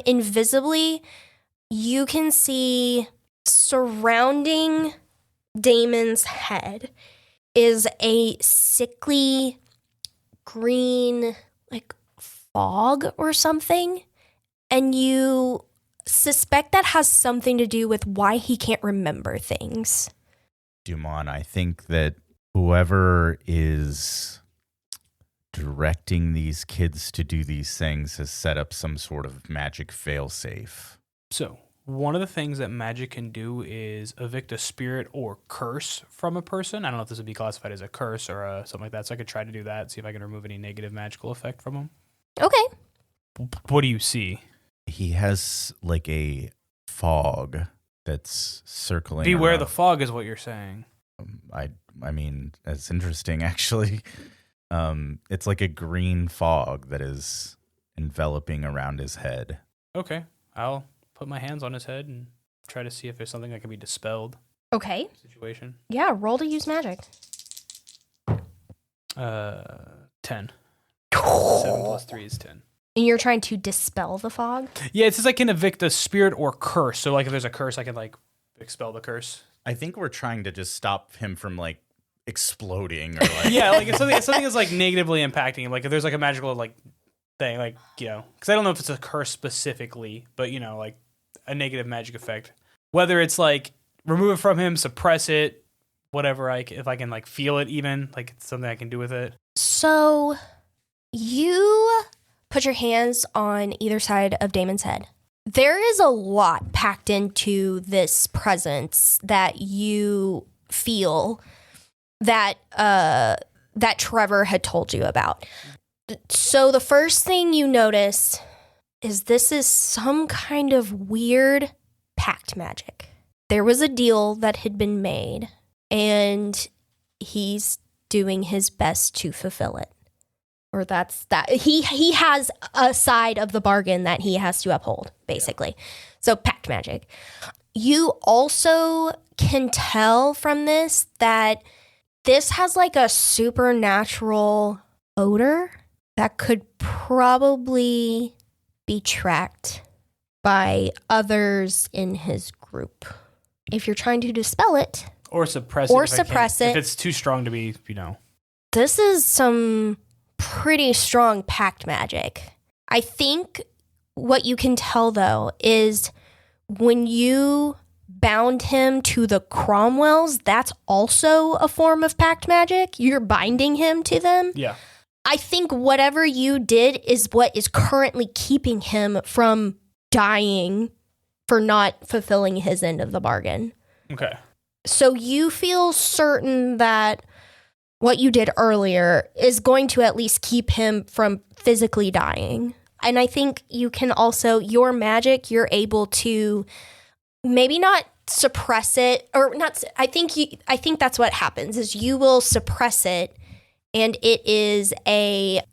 invisibly, you can see surrounding Damon's head is a sickly green, like, fog or something, and you suspect that has something to do with why he can't remember things. Duman, I think that whoever is directing these kids to do these things has set up some sort of magic failsafe. So one of the things that magic can do is evict a spirit or curse from a person. I don't know if this would be classified as a curse or something like that. So I could try to do that, see if I can remove any negative magical effect from him. Okay. What do you see? He has like a fog that's circling. Beware around. the fog is what you're saying. I mean, it's interesting actually. It's like a green fog that is enveloping around his head. Okay. I'll put my hands on his head and try to see if there's something that can be dispelled. Okay. Situation. Yeah, roll to use magic. 10. 7 plus 3 is 10. And you're trying to dispel the fog? Yeah, it says I can evict a spirit or curse. So, like, if there's a curse, I can, like, expel the curse. I think we're trying to just stop him from like exploding or like Yeah, like if something is like negatively impacting him. Like if there's like a magical like thing, like, you know, because I don't know if it's a curse specifically, but, you know, like a negative magic effect. Whether it's like remove it from him, suppress it, whatever. If I can like feel it, even like it's something I can do with it. So you put your hands on either side of Damon's head. There is a lot packed into this presence that you feel that that Trevor had told you about. So the first thing you notice is this is some kind of weird pact magic. There was a deal that had been made, and he's doing his best to fulfill it. Or that's that. He has a side of the bargain that he has to uphold, basically. So pact magic. You also can tell from this that this has like a supernatural odor that could probably be tracked by others in his group. If you're trying to dispel it. Or suppress it. Or suppress it. If it's too strong to be, This is some pretty strong pact magic. I think what you can tell, though, is when you bound him to the Cromwells, that's also a form of pact magic. You're binding him to them. Yeah. I think whatever you did is what is currently keeping him from dying for not fulfilling his end of the bargain. Okay. So you feel certain that what you did earlier is going to at least keep him from physically dying. And I think you can also, your magic, you're able to maybe not suppress it, or not. I think that's what happens is you will suppress it, and it is the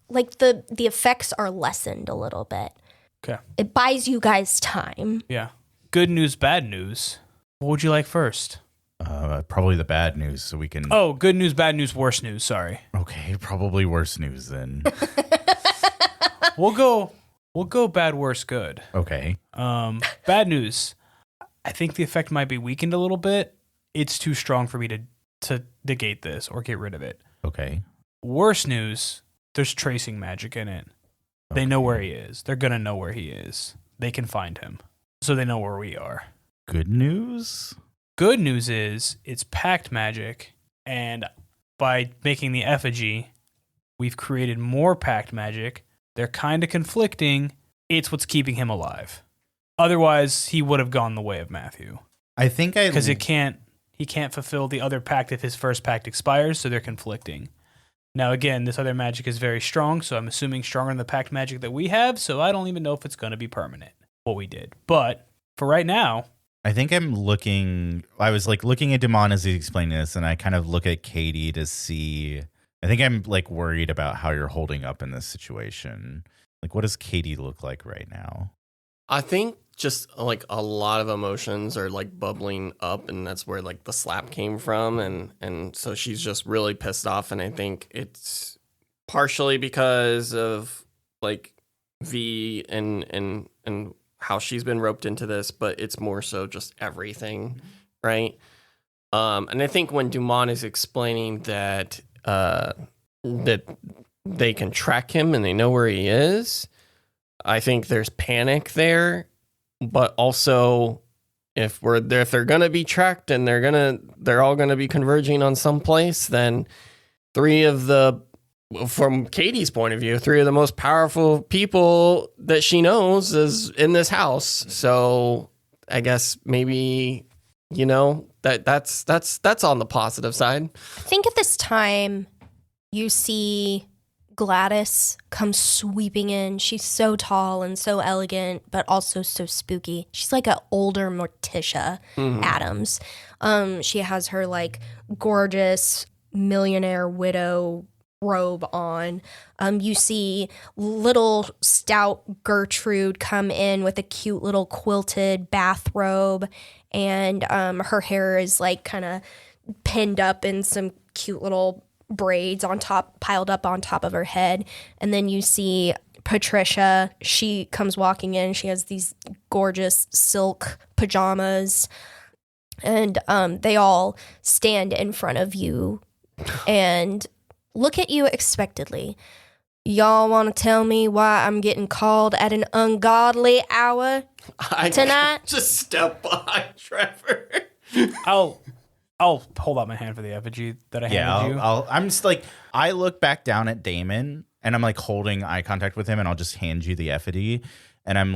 effects are lessened a little bit. Okay. It buys you guys time. Yeah. Good news, bad news. What would you like first? Probably the bad news, so we can. Oh, good news, bad news, worse news. Sorry. Okay, probably worse news then. We'll go bad, worse, good. Okay. Bad news. I think the effect might be weakened a little bit. It's too strong for me to negate this or get rid of it. Okay. Worse news. There's tracing magic in it. Okay. They know where he is. They're gonna know where he is. They can find him, so they know where we are. Good news. Good news is it's pact magic, and by making the effigy, we've created more pact magic. They're kind of conflicting. It's what's keeping him alive. Otherwise, he would have gone the way of Matthew. I think because he can't fulfill the other pact if his first pact expires, so they're conflicting. Now, again, this other magic is very strong, so I'm assuming stronger than the pact magic that we have, so I don't even know if it's going to be permanent, what we did. But for right now, I think I was looking at Duman as he's explaining this, and I kind of look at Katie to see. I think I'm worried about how you're holding up in this situation. What does Katie look like right now? I think just a lot of emotions are bubbling up, and that's where the slap came from, and so she's just really pissed off, and I think it's partially because of V and how she's been roped into this, but it's more so just everything, right? And I think when Duman is explaining that that they can track him and they know where he is, I think there's panic there, but also if they're gonna be tracked and they're all gonna be converging on some place, then from Katie's point of view, 3 of the most powerful people that she knows is in this house. So I guess maybe, that's on the positive side. I think at this time you see Gladys come sweeping in. She's so tall and so elegant, but also so spooky. She's like an older Morticia Adams. She has her gorgeous millionaire widow robe on. You see little stout Gertrude come in with a cute little quilted bathrobe, and her hair is kind of pinned up in some cute little braids piled up on top of her head. And then you see Patricia. She comes walking in. She has these gorgeous silk pajamas, and they all stand in front of you and look at you expectantly. Y'all want to tell me why I'm getting called at an ungodly hour tonight? Just step behind Trevor. I'll hold out my hand for the effigy that I handed you. I'm just I look back down at Damon, and I'm holding eye contact with him, and I'll just hand you the effigy, and I'm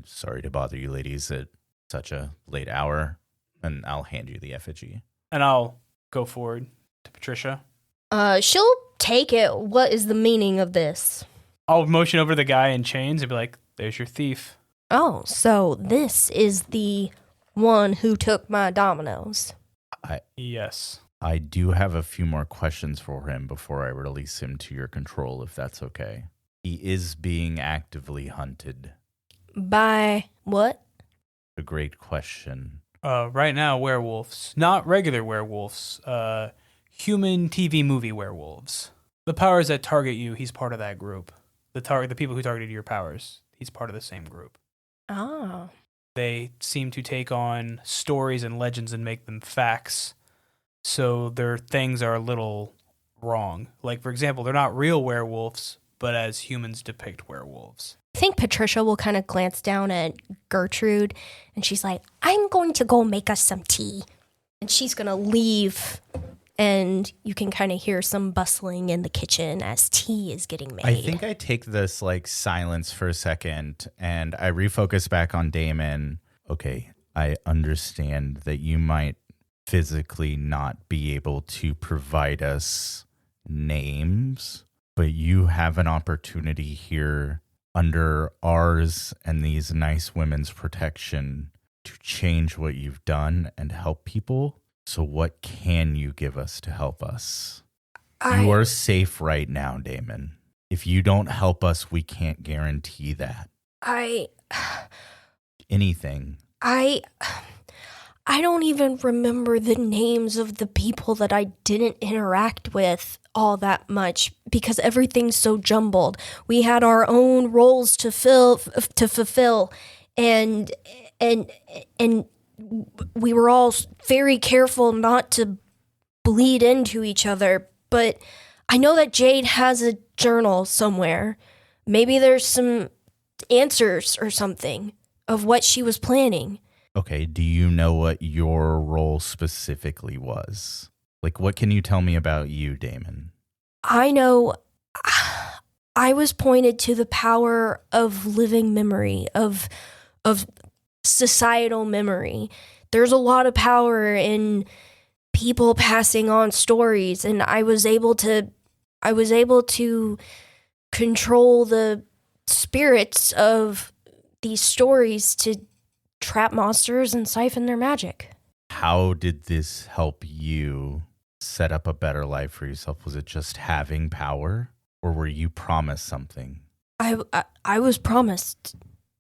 sorry to bother you ladies at such a late hour, and I'll hand you the effigy. And I'll go forward to Patricia. She'll take it. What is the meaning of this? I'll motion over to the guy in chains and be like, there's your thief. Oh, so this is the one who took my dominoes. Yes. I do have a few more questions for him before I release him to your control, if that's okay. He is being actively hunted. By what? A great question. Right now, werewolves. Not regular werewolves. Human TV movie werewolves. The powers that target you, he's part of that group. The people who targeted your powers, he's part of the same group. Oh. They seem to take on stories and legends and make them facts. So their things are a little wrong. Like, for example, they're not real werewolves, but as humans depict werewolves. I think Patricia will kind of glance down at Gertrude, and she's like, I'm going to go make us some tea. And she's going to leave, and you can kind of hear some bustling in the kitchen as tea is getting made. I think I take this silence for a second and I refocus back on Damon. Okay, I understand that you might physically not be able to provide us names, but you have an opportunity here under ours and these nice women's protection to change what you've done and help people. So what can you give us to help us? You are safe right now, Damon. If you don't help us, we can't guarantee that. Anything. I don't even remember the names of the people that I didn't interact with all that much because everything's so jumbled. We had our own roles to fulfill, and we were all very careful not to bleed into each other. But I know that Jade has a journal somewhere. Maybe there's some answers or something of what she was planning. Okay, do you know what your role specifically was? What can you tell me about you, Damon? I know I was pointed to the power of living memory, of societal memory. There's a lot of power in people passing on stories, and I was able to control the spirits of these stories to trap monsters and siphon their magic. How did this help you set up a better life for yourself? Was it just having power, or were you promised something? I was promised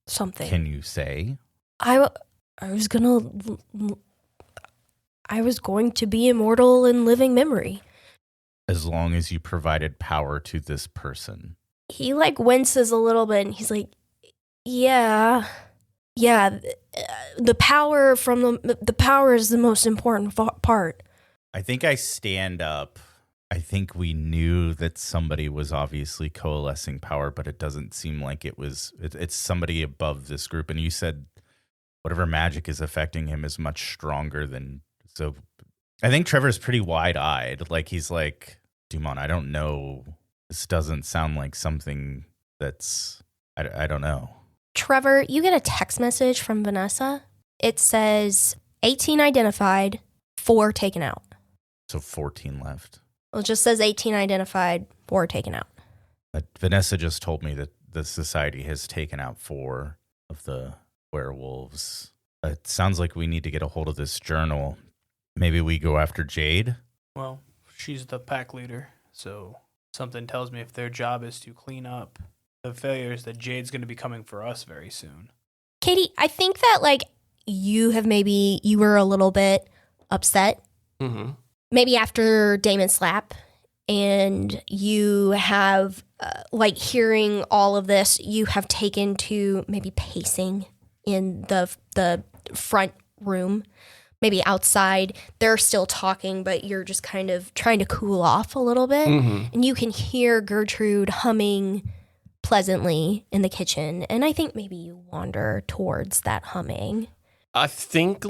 something. Can you say? I was going to be immortal in living memory. As long as you provided power to this person. He winces a little bit, and he's like, yeah, the power from the power is the most important part. I think I stand up. I think we knew that somebody was obviously coalescing power, but it doesn't seem like it's somebody above this group. And you said whatever magic is affecting him is much stronger than, so I think Trevor's pretty wide-eyed. He's like, Duman, I don't know. This doesn't sound like something that's, I don't know. Trevor, you get a text message from Vanessa. It says 18 identified, 4 taken out. So 14 left. Well, it just says 18 identified, 4 taken out. Vanessa just told me that the society has taken out 4 of the werewolves. It sounds like we need to get a hold of this journal. Maybe we go after Jade? Well, she's the pack leader, so something tells me if their job is to clean up the failures, that Jade's going to be coming for us very soon. Katie, I think that you were a little bit upset. Mm-hmm. Maybe after Damon's slap, and you have hearing all of this, you have taken to maybe pacing in the front room, maybe outside. They're still talking, but you're just kind of trying to cool off a little bit. Mm-hmm. And you can hear Gertrude humming pleasantly in the kitchen. And I think maybe you wander towards that humming. I think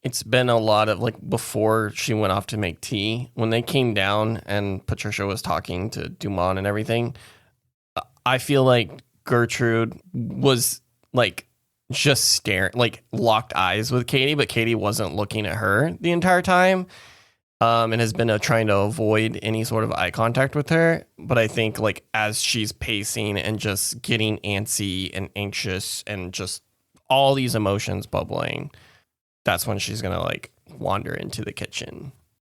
it's been a lot of before she went off to make tea, when they came down and Patricia was talking to Duman and everything, I feel like Gertrude was just staring, locked eyes with Katie, but Katie wasn't looking at her the entire time, and has been trying to avoid any sort of eye contact with her. But I think as she's pacing and just getting antsy and anxious and just all these emotions bubbling, that's when she's gonna wander into the kitchen.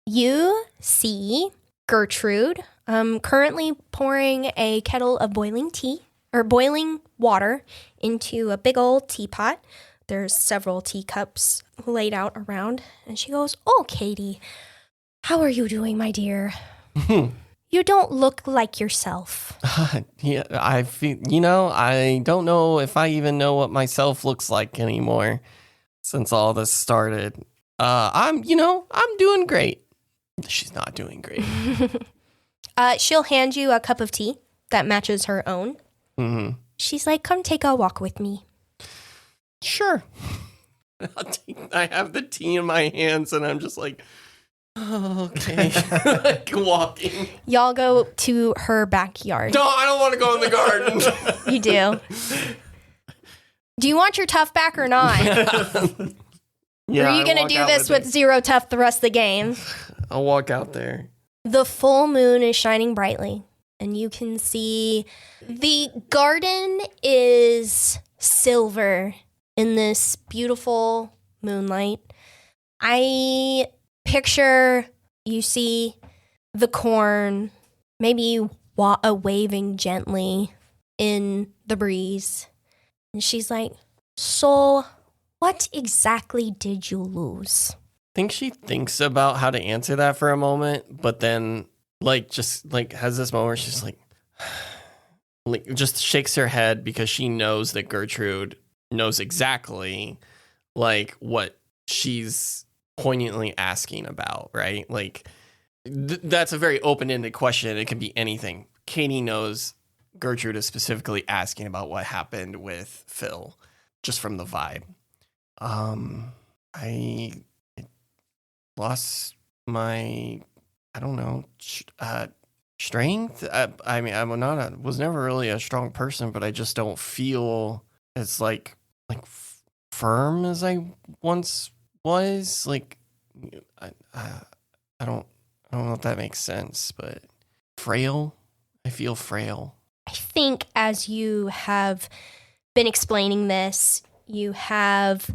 You see Gertrude currently pouring a kettle of boiling water into a big old teapot. There's several teacups laid out around, and she goes, "Oh, Katie, how are you doing, my dear? You don't look like yourself." Yeah, I feel, I don't know if I even know what myself looks like anymore since all this started. I'm doing great. She's not doing great. She'll hand you a cup of tea that matches her own. Mm-hmm. She's like, "Come take a walk with me." Sure. I have the tea in my hands and I'm just like, oh, okay. Like walking. Y'all go to her backyard. No, I don't want to go in the garden. You do. Do you want your tough back or not? Yeah, or are you going to do this with 0 tough the rest of the game? I'll walk out there. The full moon is shining brightly, and you can see the garden is silver in this beautiful moonlight. I picture you see the corn maybe waving gently in the breeze. And she's like, "So, what exactly did you lose?" I think she thinks about how to answer that for a moment, but then just has this moment where she's like just shakes her head because she knows that Gertrude knows exactly what she's poignantly asking about, right? That's a very open-ended question. It can be anything. Katie knows Gertrude is specifically asking about what happened with Phil, just from the vibe. I lost my, I don't know, strength. I mean, was never really a strong person, but I just don't feel as firm as I once was. I don't know if that makes sense, but frail. I feel frail. I think as you have been explaining this, you have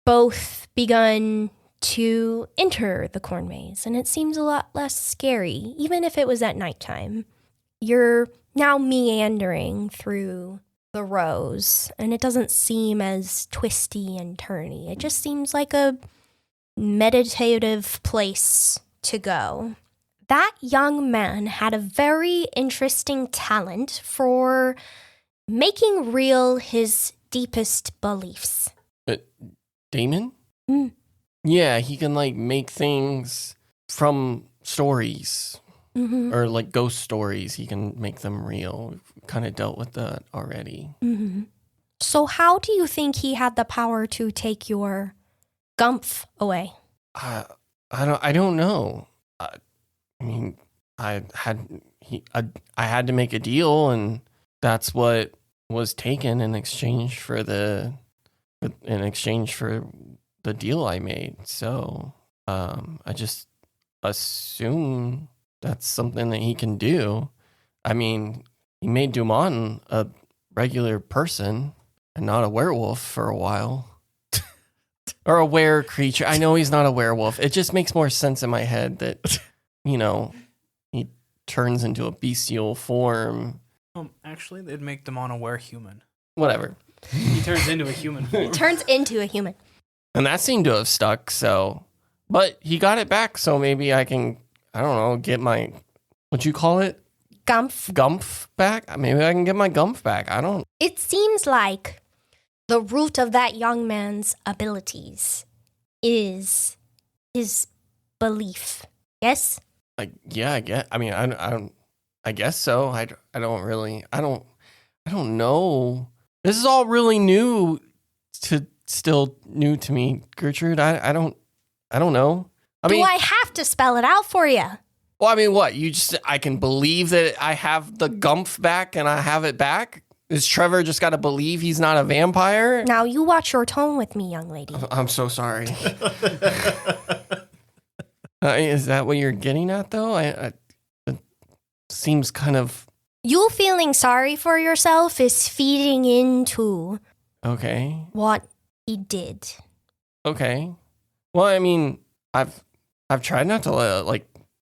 both begun to enter the corn maze, and it seems a lot less scary, even if it was at nighttime. You're now meandering through the rows, and it doesn't seem as twisty and turny. It just seems like a meditative place to go. That young man had a very interesting talent for making real his deepest beliefs. Damon? Mm. Yeah, he can make things from stories. Mm-hmm. Or ghost stories. He can make them real. We've kind of dealt with that already. Mm-hmm. So how do you think he had the power to take your Gumph away? I don't know. I mean, I had to make a deal, and that's what was taken in exchange for the deal I made. So I just assume that's something that he can do. I mean, he made Duman a regular person and not a werewolf for a while. Or a were creature. I know he's not a werewolf. It just makes more sense in my head that, he turns into a bestial form. Actually, they'd make Damon a were-human. Whatever. He turns into a human form. Turns into a human. And that seemed to have stuck, so... But he got it back, so maybe I can, I don't know, get my... What'd you call it? Gumph back? Maybe I can get my Gumph back. I don't... It seems like the root of that young man's abilities is his belief. Yes? Yeah, I guess. I mean, I guess so. I don't know. This is all really new still new to me, Gertrude. I don't know. Do I have to spell it out for you? Well, I mean, what? I can believe that I have the Gumph back and I have it back? Is Trevor just got to believe he's not a vampire? Now, you watch your tone with me, young lady. I'm so sorry. Is that what you're getting at, though? It seems kind of... You feeling sorry for yourself is feeding into okay what he did. Okay. Well, I mean, I've I've tried not to let it, like,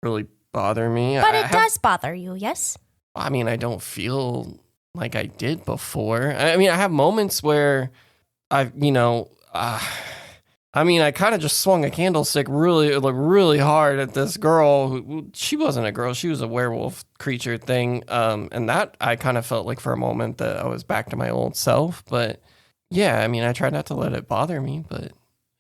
really bother me. But it does bother you, yes? I mean, I don't feel like I did before. I mean, I have moments where I kind of just swung a candlestick really hard at this girl. She wasn't a girl. She was a werewolf creature thing. And that I kind of felt like for a moment that I was back to my old self. But yeah, I mean, I try not to let it bother me, but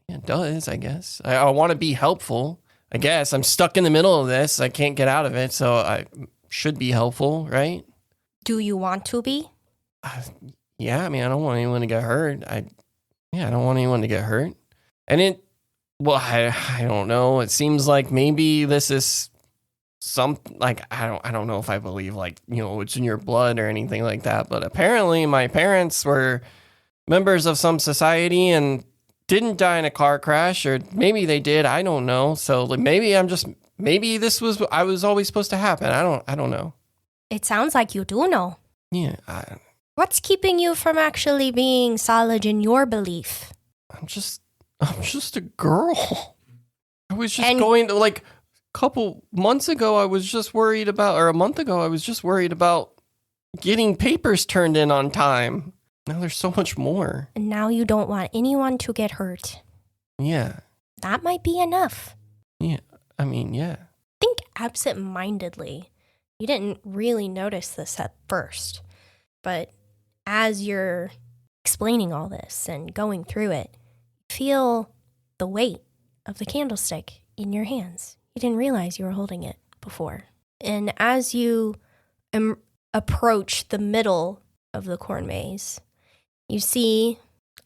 it does, I guess. I want to be helpful. I guess I'm stuck in the middle of this. I can't get out of it. So I should be helpful, right? Do you want to be? Yeah, I mean, I don't want anyone to get hurt. I don't want anyone to get hurt. And I don't know. It seems like maybe this is I don't know if I believe it's in your blood or anything like that. But apparently my parents were members of some society and didn't die in a car crash, or maybe they did. I don't know. So maybe this was I was always supposed to happen. I don't know. It sounds like you do know. Yeah. What's keeping you from actually being solid in your belief? I'm just a girl. I was just going to, like, a couple months ago, I was just worried about, or a month ago, I was just worried about getting papers turned in on time. Now there's so much more. And now you don't want anyone to get hurt. Yeah. That might be enough. Yeah. I mean, yeah. Think absent-mindedly. You didn't really notice this at first. But as you're explaining all this and going through it, feel the weight of the candlestick in your hands. You didn't realize you were holding it before. And as you approach the middle of the corn maze, you see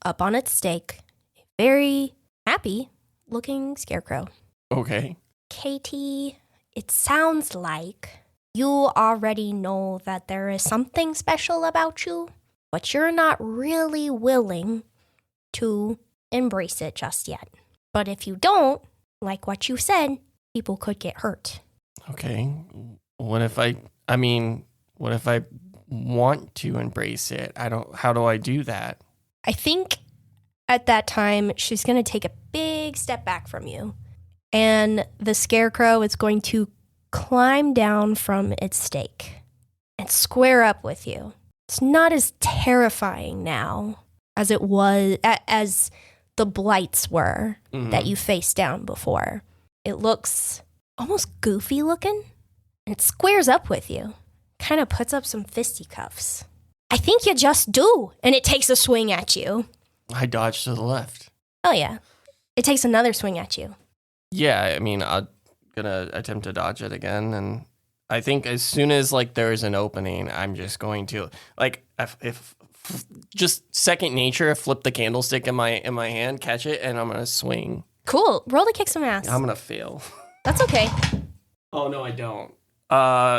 up on its stake a very happy looking scarecrow. Okay. Katie, it sounds like you already know that there is something special about you, but you're not really willing to embrace it just yet. But if you don't, like what you said, people could get hurt. Okay. What if I want to embrace it? How do I do that? I think at that time, she's going to take a big step back from you. And the scarecrow is going to climb down from its stake and square up with you. It's not as terrifying now as it was, as the blights were that you faced down before. It looks almost goofy looking. And it squares up with you. Kind of puts up some fisticuffs. I think you just do. And it takes a swing at you. I dodge to the left. Oh, yeah. It takes another swing at you. Yeah, I mean, I'm gonna attempt to dodge it again, and I think as soon as there is an opening, I'm just going to if just second nature, flip the candlestick in my hand, catch it, and I'm gonna swing. Cool. Roll to kick some ass. I'm gonna fail. That's okay. Oh no, I don't.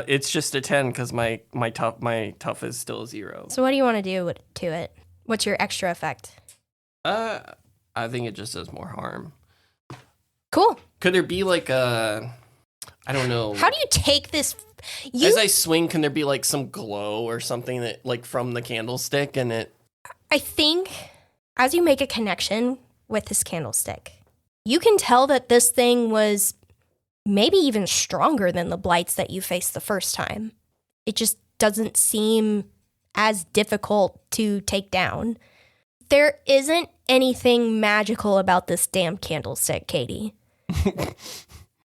It's just a 10 because my tough is still 0. So what do you want to do to it? What's your extra effect? I think it just does more harm. Cool. Could there be I don't know. How do you take this? As I swing, can there be some glow or something that from the candlestick and it? I think as you make a connection with this candlestick, you can tell that this thing was maybe even stronger than the blights that you faced the first time. It just doesn't seem as difficult to take down. There isn't anything magical about this damn candlestick, Katie.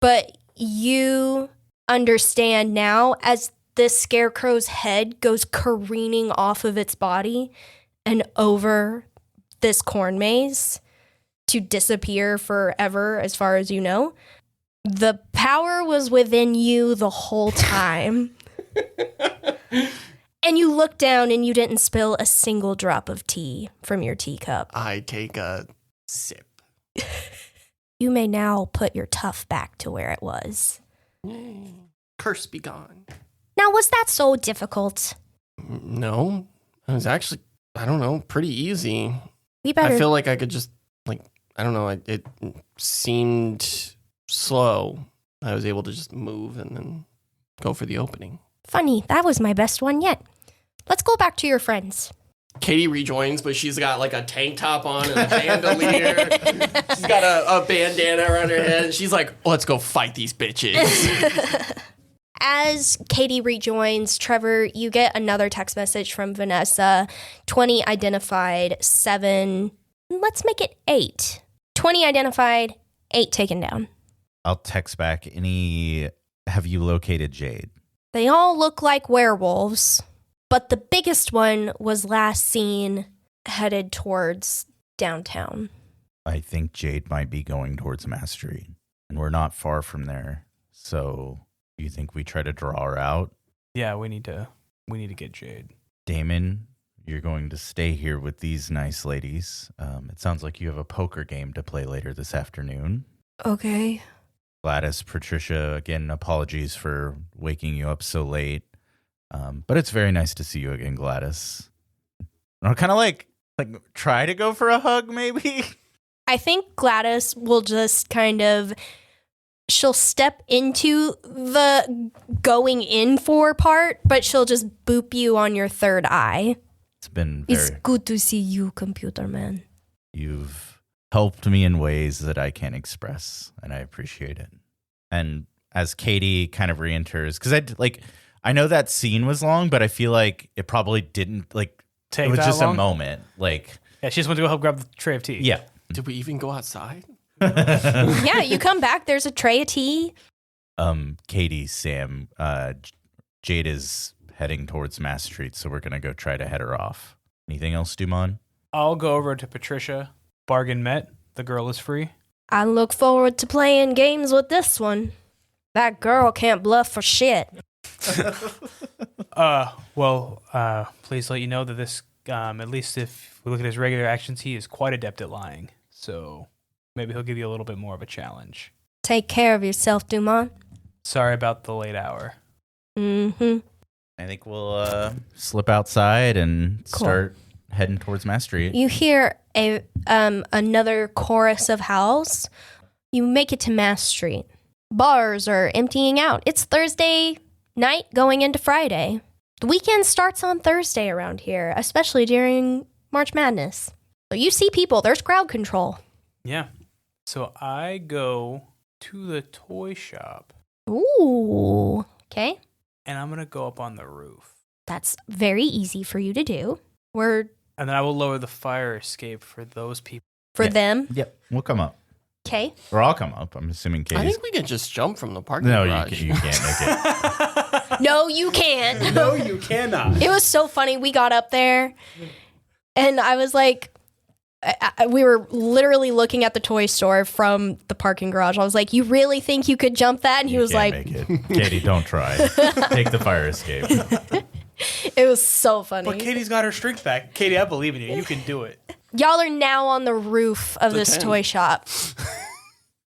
But you understand now as this scarecrow's head goes careening off of its body and over this corn maze to disappear forever, as far as you know. The power was within you the whole time. And you look down and you didn't spill a single drop of tea from your teacup. I take a sip. You may now put your tough back to where it was. Yay. Curse be gone. Now, was that so difficult? No. It was actually, I don't know, pretty easy. I feel like I could just, I don't know, it seemed slow. I was able to just move and then go for the opening. Funny, that was my best one yet. Let's go back to your friends. Katie rejoins, but she's got like a tank top on and a bandolier. She's got a bandana around her head. She's like, let's go fight these bitches. As Katie rejoins, Trevor, you get another text message from Vanessa. 20 identified, 7. Let's make it 8. 20 identified, 8 taken down. I'll text back. Have you located Jade? They all look like werewolves, but the biggest one was last seen headed towards downtown. I think Jade might be going towards Mass Street, and we're not far from there. So, you think we try to draw her out? Yeah, we need to get Jade. Damon, you're going to stay here with these nice ladies. It sounds like you have a poker game to play later this afternoon. Okay. Gladys, Patricia, again, apologies for waking you up so late. But it's very nice to see you again, Gladys. I'll kind of like try to go for a hug, maybe. I think Gladys will just she'll step into the going in for part, but she'll just boop you on your third eye. It's been It's good to see you, computer man. You've helped me in ways that I can't express, and I appreciate it. And as Katie kind of re-enters, because I know that scene was long, but I feel like it probably didn't Take it was that just long? a moment. Yeah, she just went to go help grab the tray of tea. Yeah. Did we even go outside? Yeah, you come back, there's a tray of tea. Katie, Sam, Jade is heading towards Mass Street, so we're gonna go try to head her off. Anything else, Duman? I'll go over to Patricia. Bargain met. The girl is free. I look forward to playing games with this one. That girl can't bluff for shit. Please let you know that this, at least if we look at his regular actions, he is quite adept at lying. So maybe he'll give you a little bit more of a challenge. Take care of yourself, Duman. Sorry about the late hour. Mm-hmm. I think we'll slip outside and start heading towards Mass Street. You hear another chorus of howls. You make it to Mass Street. Bars are emptying out. It's Thursday night going into Friday. The weekend starts on Thursday around here, especially during March Madness. So you see people. There's crowd control. Yeah. So I go to the toy shop. Ooh. Okay. And I'm going to go up on the roof. That's very easy for you to do. And then I will lower the fire escape for those people. For them. Yep, we'll come up. Okay. Or I'll come up. I'm assuming Katie's... I think we can just jump from the parking No, garage. you can't make it. No, you can't. No, you cannot. It was so funny. We got up there and I was like, we were literally looking at the toy store from the parking garage. I was like, you really think you could jump that? And he was like, make it. Katie, don't try. Take the fire escape. it was so funny. But Katie's got her strength back. Katie, I believe in you. You can do it. Y'all are now on the roof of this 10. toy shop.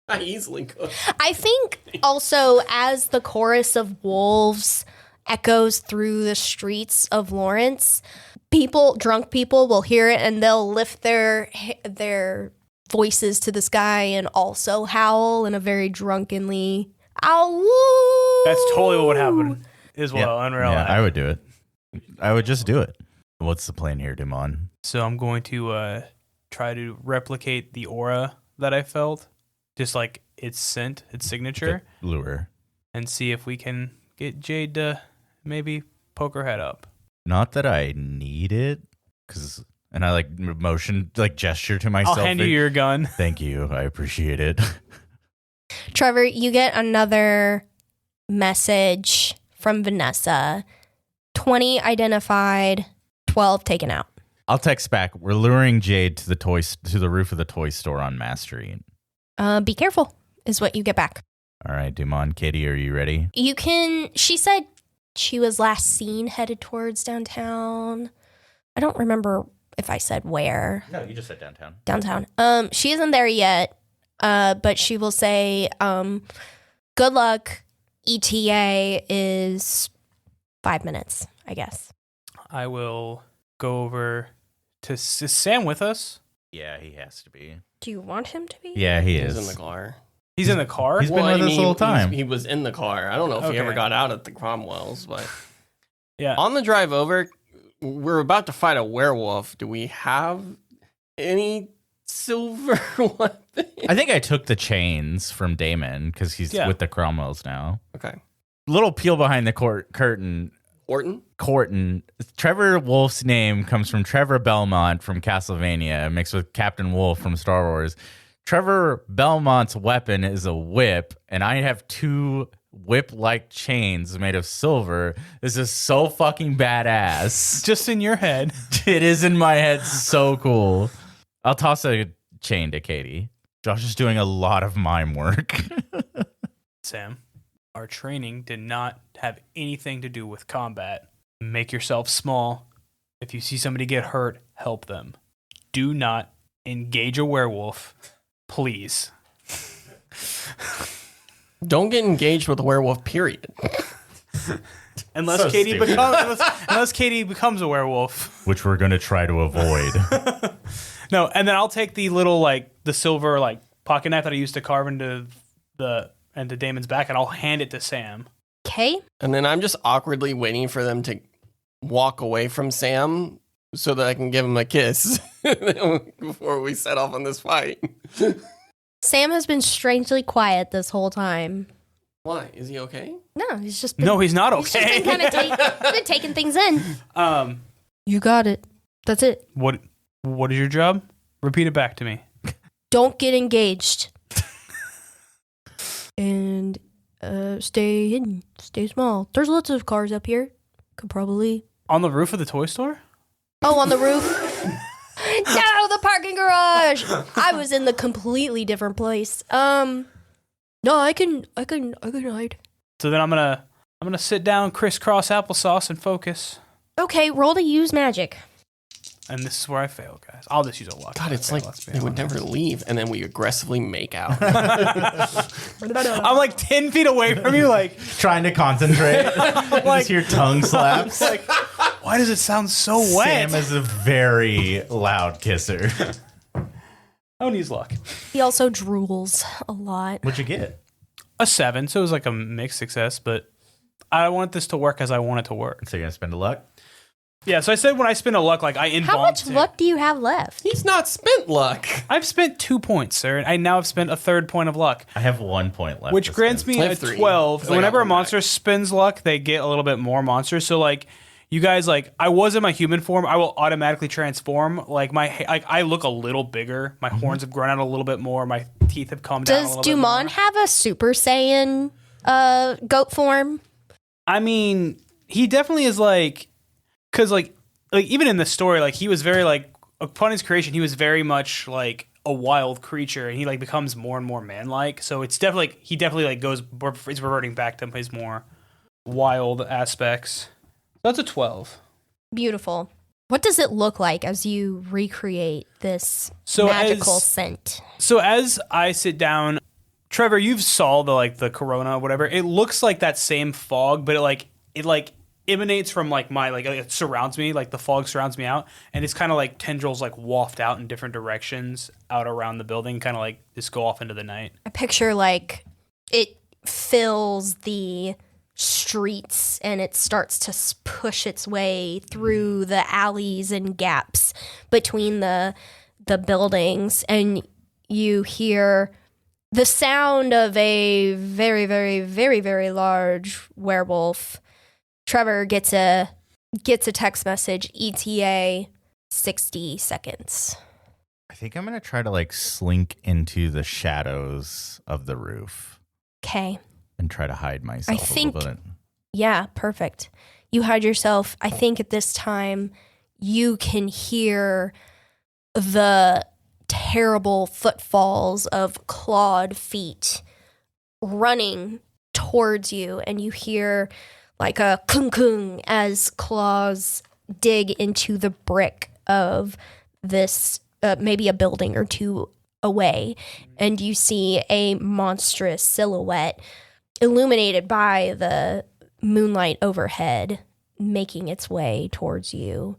I easily could. I think also as the chorus of wolves echoes through the streets of Lawrence, drunk people will hear it and they'll lift their voices to the sky and also howl in a very drunkenly, ow. That's totally what would happen as well. Yeah. Unreal. Yeah, I would do it. I would just do it. What's the plan here, Duman? So I'm going to try to replicate the aura that I felt, just like its scent, its signature, Lure. and see if we can get Jade to maybe poke her head up. Not that I need it, and I gesture to myself. I'll hand you your gun. Thank you. I appreciate it. Trevor, you get another message from Vanessa. 20 identified, 12 taken out. I'll text back. We're luring Jade to the roof of the toy store on Mass Street. Be careful, is what you get back. All right, Duman. Katie, are you ready? She said she was last seen headed towards downtown. I don't remember if I said where. No, you just said downtown. Downtown. She isn't there yet, but she will say, good luck. ETA is 5 minutes, I guess. I will go over to is Sam with us? Yeah, he has to be. Do you want him to be? Yeah, he He's is. in the car. He's in the car? He's been with us the whole time. He was in the car. I don't know if he Okay. ever got out at the Cromwells, but Yeah. on the drive over, we're about to fight a werewolf. Do we have any silver weapon? I think I took the chains from Damon because he's with the Cromwells now. Okay. Little peel behind the curtain. Corton. Trevor Wolffe's name comes from Trevor Belmont from Castlevania, mixed with Captain Wolf from Star Wars. Trevor Belmont's weapon is a whip, and I have 2 whip-like chains made of silver. This is so fucking badass. Just in your head. It is in my head. So cool. I'll toss a chain to Katie. Josh is doing a lot of mime work. Sam, our training did not have anything to do with combat. Make yourself small. If you see somebody get hurt, help them. Do not engage a werewolf. Please. Don't get engaged with a werewolf, period. Unless So Katie stupid. unless Katie becomes a werewolf. Which we're going to try to avoid. No, and then I'll take the little the silver pocket knife that I used to carve into Damon's back, and I'll hand it to Sam. Okay. And then I'm just awkwardly waiting for them to walk away from Sam so that I can give him a kiss before we set off on this fight. Sam has been strangely quiet this whole time. Why? Is he okay? No, he's just been, No, he's not he's just okay. been kind of taking things in. You got it. That's it. What is your job? Repeat it back to me. Don't get engaged. And stay hidden. Stay small. There's lots of cars up here. Could probably... On the roof of the toy store? Oh, on the roof? No, the parking garage! I was in the completely different place. No, I can hide. So then I'm gonna sit down, crisscross applesauce, and focus. Okay, roll to use magic. And this is where I fail, guys. I'll just use a luck. God, it's like they would never leave, and then we aggressively make out. I'm 10 feet away from you, Trying to concentrate. Just hear tongue slaps. why does it sound so wet? Sam is a very loud kisser. I don't use luck. He also drools a lot. What'd you get? A 7, so it was a mixed success, but I want this to work as I want it to work. So you're going to spend a luck? Yeah, so I said when I spin a luck, I involve. How much luck do you have left? He's not spent luck. I've spent 2 points, sir. I now have spent a 3rd point of luck, I have 1 point left. which to grants spend. me I a have 3, 12. 'cause I got Whenever a one monster back. spins luck, they get a little bit more monsters. So you guys, I was in my human form. I will automatically transform. I look a little bigger. My horns have grown out a little bit more. My teeth have calmed down a Does little bit Duman more. have a Super Saiyan goat form? I mean, he definitely is because even in the story, he was very upon his creation, he was very much a wild creature, and he becomes more and more man-like. So it's definitely he goes, it's reverting back to his more wild aspects. So that's a 12. Beautiful. What does it look like as you recreate this So magical scent? So as I sit down, Trevor, you've saw the corona, whatever. It looks like that same fog, but it emanates from it surrounds me, the fog surrounds me out, and it's kind of tendrils waft out in different directions out around the building, kind of just go off into the night. I picture it fills the streets and it starts to push its way through the alleys and gaps between the buildings, and you hear the sound of a very, very, very, very large werewolf. Trevor gets a text message, ETA 60 seconds. I think I'm going to try to slink into the shadows of the roof Okay. and try to hide myself a little bit. Yeah, perfect. You hide yourself. I think at this time you can hear the terrible footfalls of clawed feet running towards you, and you hear a kung as claws dig into the brick of this, maybe a building or two away, and you see a monstrous silhouette illuminated by the moonlight overhead making its way towards you.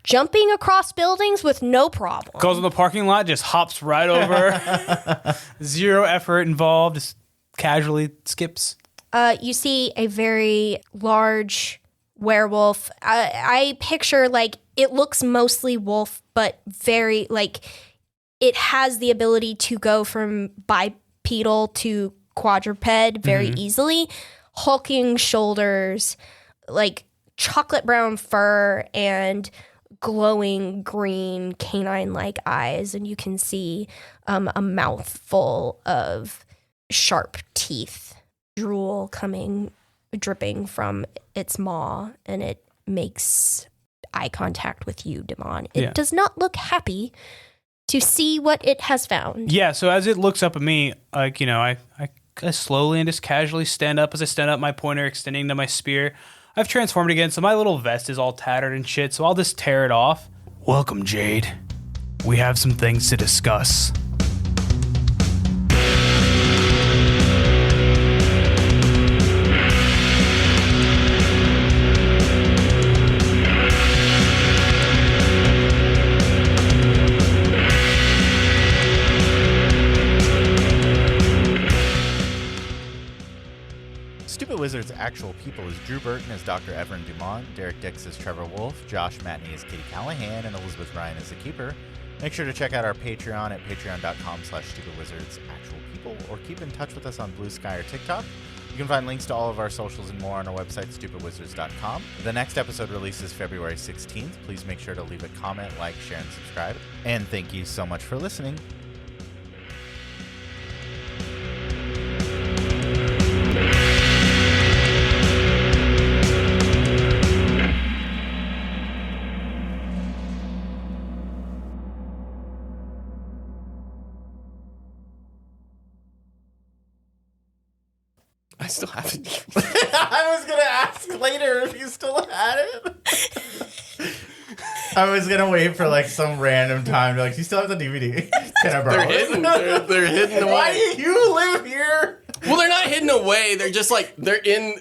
Jumping across buildings with no problem. Goes in the parking lot, just hops right over. Zero effort involved, just casually skips. You see a very large werewolf. I picture like it looks mostly wolf, but very like it has the ability to go from bipedal to quadruped very easily. Hulking shoulders, like chocolate brown fur, and glowing green canine-like eyes, and you can see a mouth full of sharp teeth, drool dripping from its maw, and it makes eye contact with you, Damon. It does not look happy to see what it has found. Yeah, so as it looks up at me, like, you know, I slowly and just casually stand up. As I stand up, my pointer extending to my spear. I've transformed again, so my little vest is all tattered and shit, so I'll just tear it off. Welcome, Jade. We have some things to discuss. Stupid Wizard's actual people is Drew Burton as Dr. Evren Duman, Derek Dix as Trevor Wolffe, Josh Matney as Katie Callahan, and Elizabeth Rein as the Keeper. Make sure to check out our Patreon at patreon.com/stupidwizardsactualpeople, or keep in touch with us on Blue Sky or TikTok. You can find links to all of our socials and more on our website, stupidwizards.com. The next episode releases February 16th. Please make sure to leave a comment, like, share, and subscribe. And thank you so much for listening. I still have it. I was going to ask later if you still had it. I was going to wait for like some random time to like, you still have the DVD? Can I borrow it? They're hidden away. Why do you live here? Well, they're not hidden away. They're just like, they're in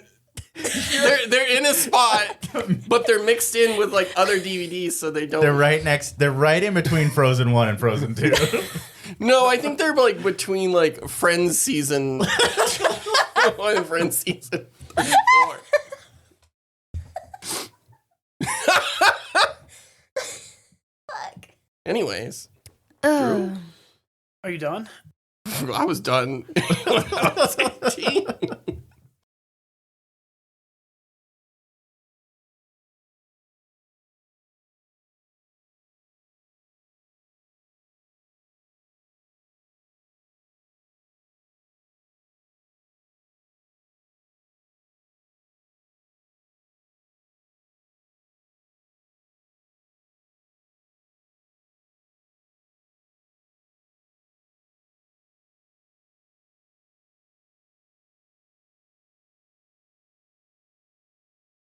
a spot, but they're mixed in with like other DVDs, so they don't. They're right in between Frozen 1 and Frozen 2. No, I think they're like between like Friends season 1 and Friends season 4. Fuck. Anyways. Oh. Are you done? I was done when I was 18.